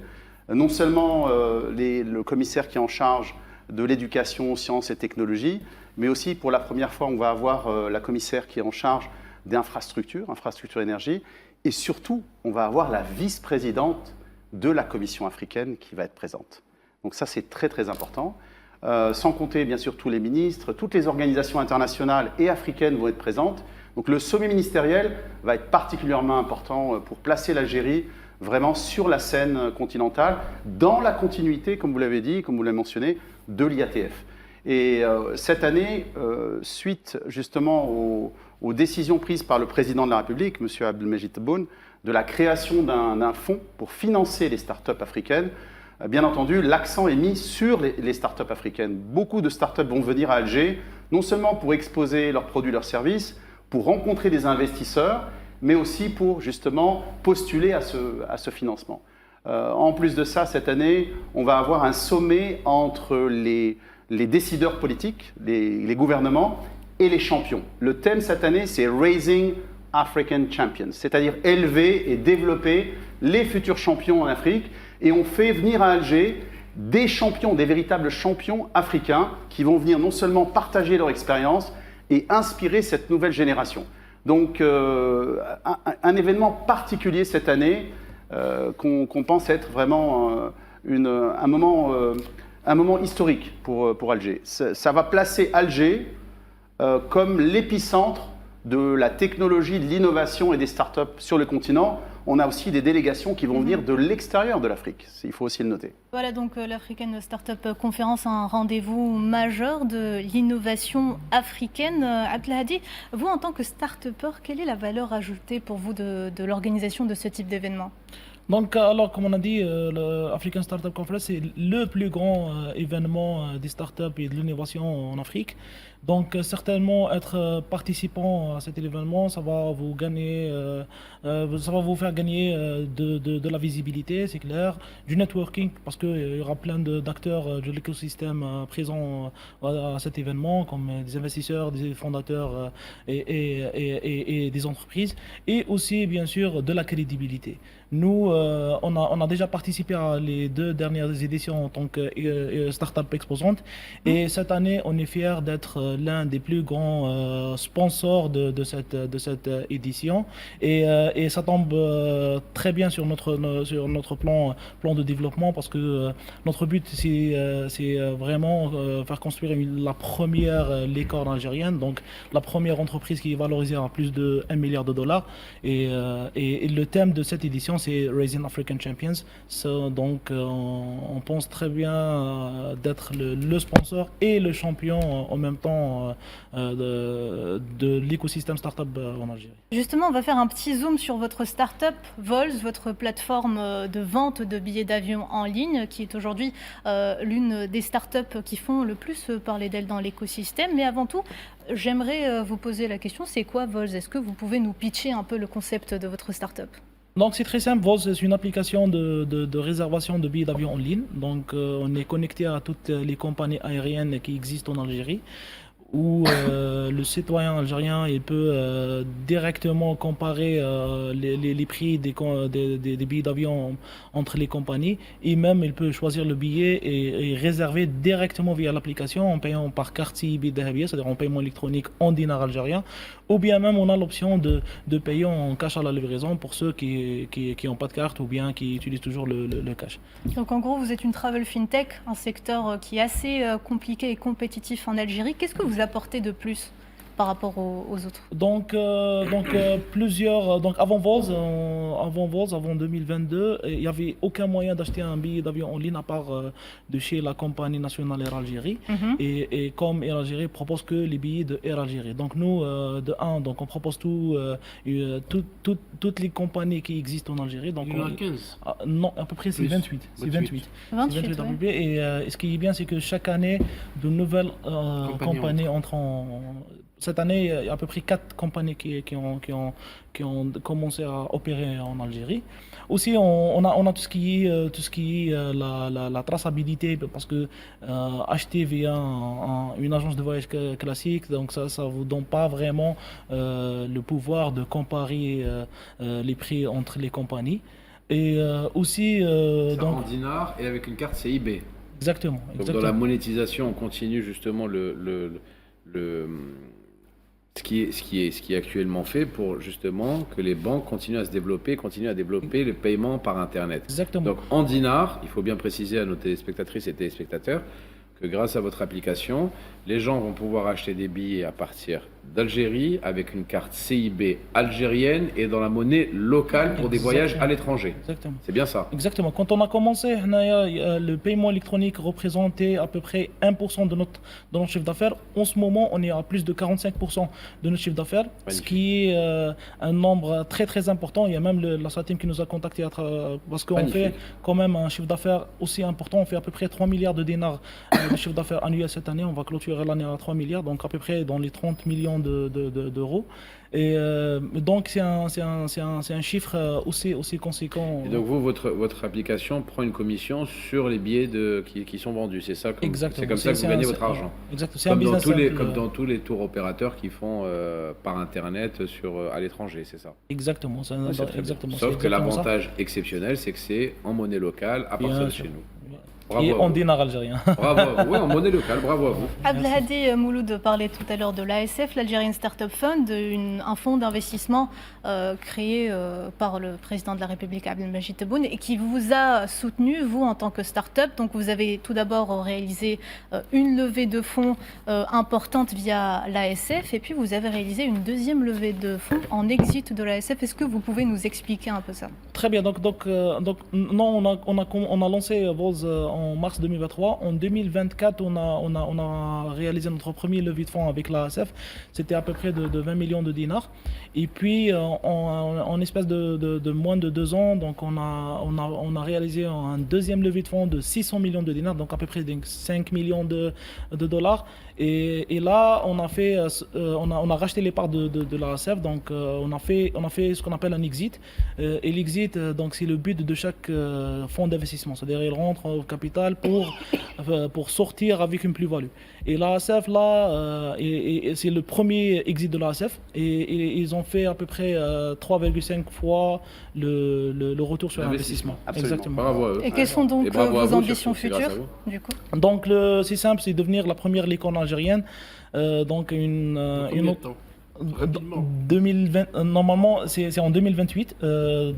non seulement le commissaire qui est en charge de l'éducation, sciences et technologies, mais aussi pour la première fois, on va avoir la commissaire qui est en charge d'infrastructures, infrastructure énergie, et surtout, on va avoir la vice-présidente de la Commission africaine qui va être présente. Donc ça, c'est très très important. Sans compter bien sûr tous les ministres, toutes les organisations internationales et africaines vont être présentes. Donc le sommet ministériel va être particulièrement important pour placer l'Algérie vraiment sur la scène continentale, dans la continuité, comme vous l'avez dit, comme vous l'avez mentionné, de l'IATF. Et cette année, suite justement aux décisions prises par le président de la République, M. Abdelmejid Tebboune, de la création d'un fonds pour financer les startups africaines, bien entendu, l'accent est mis sur les startups africaines. Beaucoup de startups vont venir à Alger, non seulement pour exposer leurs produits, leurs services, pour rencontrer des investisseurs, mais aussi pour justement postuler à ce financement. En plus de ça, cette année, on va avoir un sommet entre les décideurs politiques, les gouvernements et les champions. Le thème cette année, c'est « Raising African Champions », c'est-à-dire élever et développer les futurs champions en Afrique. Et on fait venir à Alger des champions, des véritables champions africains qui vont venir non seulement partager leur expérience et inspirer cette nouvelle génération. Donc un événement particulier cette année qu'on pense être vraiment un moment historique pour Alger. Ça va placer Alger comme l'épicentre de la technologie, de l'innovation et des startups sur le continent. On a aussi des délégations qui vont venir de l'extérieur de l'Afrique, il faut aussi le noter. Voilà donc l'African Startup Conference, un rendez-vous majeur de l'innovation africaine. Abdelhadi, vous en tant que start-upper, quelle est la valeur ajoutée pour vous de l'organisation de ce type d'événement ? Donc, alors, comme on a dit, l'African Startup Conference, c'est le plus grand événement des startups et de l'innovation en Afrique. Donc, certainement, être participant à cet événement, ça va vous gagner, ça va vous faire gagner de la visibilité, c'est clair, du networking, parce qu'il y aura plein d'acteurs de l'écosystème présents à cet événement, comme des investisseurs, des fondateurs et des entreprises, et aussi, bien sûr, de la crédibilité. Nous, on a déjà participé à les 2 dernières éditions en tant que start-up exposante, et cette année, on est fiers d'être l'un des plus grands sponsors de cette édition, et ça tombe très bien sur notre plan de développement, parce que notre but c'est vraiment faire construire la première licorne algérienne, donc la première entreprise qui est valorisée à plus de $1 milliard, et le thème de cette édition c'est Raising African Champions. Donc on pense très bien d'être le sponsor et le champion en même temps de l'écosystème startup en Algérie. Justement, on va faire un petit zoom sur votre startup Vols, votre plateforme de vente de billets d'avion en ligne, qui est aujourd'hui l'une des startups qui font le plus parler d'elle dans l'écosystème. Mais avant tout, j'aimerais vous poser la question, c'est quoi Vols ? Est-ce que vous pouvez nous pitcher un peu le concept de votre startup ? Donc c'est très simple, Vols c'est une application de réservation de billets d'avion en ligne. Donc on est connecté à toutes les compagnies aériennes qui existent en Algérie, où le citoyen algérien il peut directement comparer les prix des billets d'avion entre les compagnies, et même il peut choisir le billet et réserver directement via l'application en payant par carte CIB Dahabia, c'est-à-dire en paiement électronique en dinars algériens, ou bien même on a l'option de payer en cash à la livraison pour ceux qui n'ont pas de carte ou bien qui utilisent toujours le cash. Donc en gros vous êtes une travel fintech, un secteur qui est assez compliqué et compétitif en Algérie. Qu'est-ce que vous apportez de plus par rapport aux autres? Donc avant Vols, avant 2022, il n'y avait aucun moyen d'acheter un billet d'avion en ligne à part de chez la compagnie nationale Air Algérie. Et comme Air Algérie propose que les billets de Air Algérie. Donc nous, donc on propose toutes les compagnies qui existent en Algérie. Donc il y en a 15. Non, à peu près c'est 28. C'est 28. Et ce qui est bien, c'est que chaque année, de nouvelles compagnies entrent en... Cette année, il y a à peu près 4 compagnies qui ont commencé à opérer en Algérie. Aussi, on a tout ce qui est la traçabilité, parce que acheter via une agence de voyage classique, donc ça vous donne pas vraiment le pouvoir de comparer les prix entre les compagnies. Et aussi... donc, en dinars et avec une carte CIB. Exactement. Donc dans la monétisation, on continue justement ce qui est actuellement fait pour justement que les banques continuent à se développer, continuent à développer le paiement par Internet. Exactement. Donc en dinars, il faut bien préciser à nos téléspectatrices et téléspectateurs que grâce à votre application, les gens vont pouvoir acheter des billets à partir d'Algérie avec une carte CIB algérienne et dans la monnaie locale pour des voyages à l'étranger. Exactement. C'est bien ça. Exactement. Quand on a commencé, le paiement électronique représentait à peu près 1% de notre chiffre d'affaires. En ce moment, on est à plus de 45% de notre chiffre d'affaires, ce qui est un nombre très très important. Il y a même la SATIM qui nous a contactés parce qu'on fait quand même un chiffre d'affaires aussi important. On fait à peu près 3 milliards de dinars de chiffre d'affaires annuel cette année. On va clôturer l'année à 3 milliards, donc à peu près dans les 30 millions d'euros. Et donc c'est un chiffre aussi conséquent. Et donc vous, votre application prend une commission sur les billets qui sont vendus, c'est ça? Exactement. C'est comme ça que vous gagnez votre argent. Exactement. Comme dans tous les tours opérateurs qui font par Internet à l'étranger, c'est ça? Exactement. Exactement. Sauf que l'avantage exceptionnel, c'est que c'est en monnaie locale à partir de chez nous. Bravo et en dinar algérien. Bravo à vous, oui, en monnaie locale, bravo à vous. Abdelhadi Mouloud parlait tout à l'heure de l'ASF, l'Algerian Startup Fund, un fonds d'investissement créé par le président de la République Abdelmajid Tebboune et qui vous a soutenu, vous, en tant que start-up. Donc vous avez tout d'abord réalisé une levée de fonds importante via l'ASF et puis vous avez réalisé une deuxième levée de fonds en exit de l'ASF. Est-ce que vous pouvez nous expliquer un peu ça? Très bien, donc non, on a lancé Voz en mars 2023. En 2024, on a réalisé notre premier levée de fonds avec l'ASF. C'était à peu près de 20 millions de dinars. Et puis, en espèce de moins de 2 ans, donc on a réalisé un deuxième levée de fonds de 600 millions de dinars, donc à peu près 5 millions de dollars. Et là, on a racheté les parts de l'ASF, donc on a fait ce qu'on appelle un exit. Et l'exit, donc c'est le but de chaque fonds d'investissement, c'est-à-dire il rentre au capital pour sortir avec une plus-value. Et l'ASF, là, c'est le premier exit de l'ASF, et ils ont fait à peu près 3,5 fois le retour sur l'investissement. Exactement. Bravo à eux. Et quelles sont donc vos ambitions futures, du coup? Donc, c'est simple, c'est devenir la première licorne algérienne. Donc, normalement, c'est en 2028.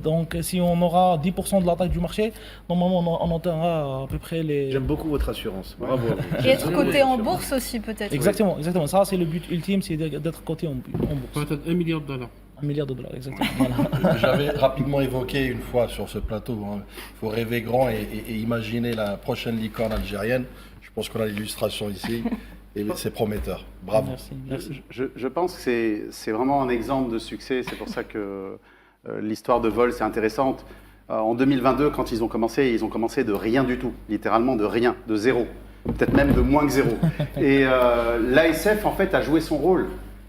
Donc, si on aura 10% de la taille du marché, normalement, on atteindra à peu près les... J'aime beaucoup votre assurance. Bravo. Et être coté en bourse aussi, peut-être. Exactement. Ça, c'est le but ultime, c'est d'être coté en bourse. Peut-être $1 milliard. $1 milliard, exactement. Voilà. J'avais rapidement évoqué une fois sur ce plateau, il faut rêver grand et imaginer la prochaine licorne algérienne. Je pense qu'on a l'illustration ici. Et c'est prometteur. Bravo. Merci. Je pense que c'est vraiment un exemple de succès. C'est pour ça que l'histoire de Vol, c'est intéressante. En 2022, quand ils ont commencé de rien du tout. Littéralement de rien, de zéro. Peut-être même de moins que zéro. Et l'ASF, en fait, a joué son rôle.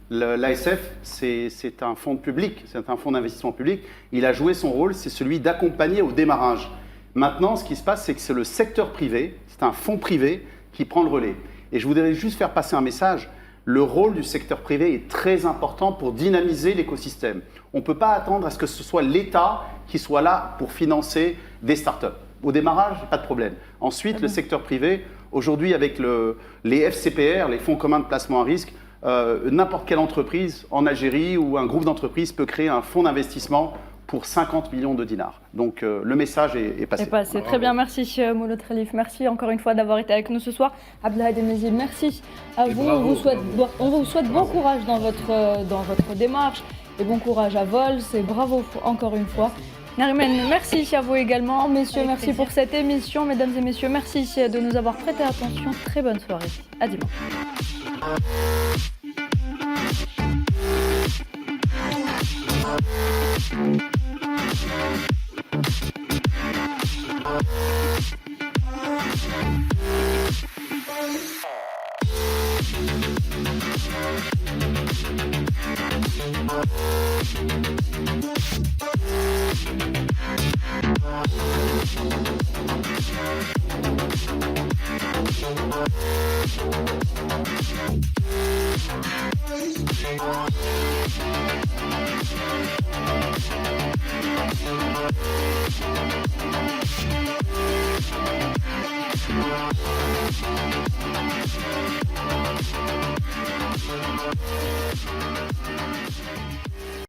L'ASF, c'est un fonds public, c'est un fonds d'investissement public. Il a joué son rôle, c'est celui d'accompagner au démarrage. Maintenant, ce qui se passe, c'est que c'est le secteur privé, c'est un fonds privé qui prend le relais. Et je voudrais juste faire passer un message. Le rôle du secteur privé est très important pour dynamiser l'écosystème. On ne peut pas attendre à ce que ce soit l'État qui soit là pour financer des startups. Au démarrage, pas de problème. Ensuite, le secteur privé, aujourd'hui avec les FCPR, les fonds communs de placement à risque, n'importe quelle entreprise en Algérie ou un groupe d'entreprises peut créer un fonds d'investissement pour 50 millions de dinars. Donc le message est passé. Très bien, merci Mouloud Khalif. Merci encore une fois d'avoir été avec nous ce soir. Abdelhadi Mezid, merci à vous. On vous souhaite bon courage dans votre démarche et bon courage à Vol. C'est bravo encore une fois. Narimen, merci à vous également. Messieurs, merci pour cette émission. Mesdames et messieurs, merci de nous avoir prêté attention. Très bonne soirée. À dimanche.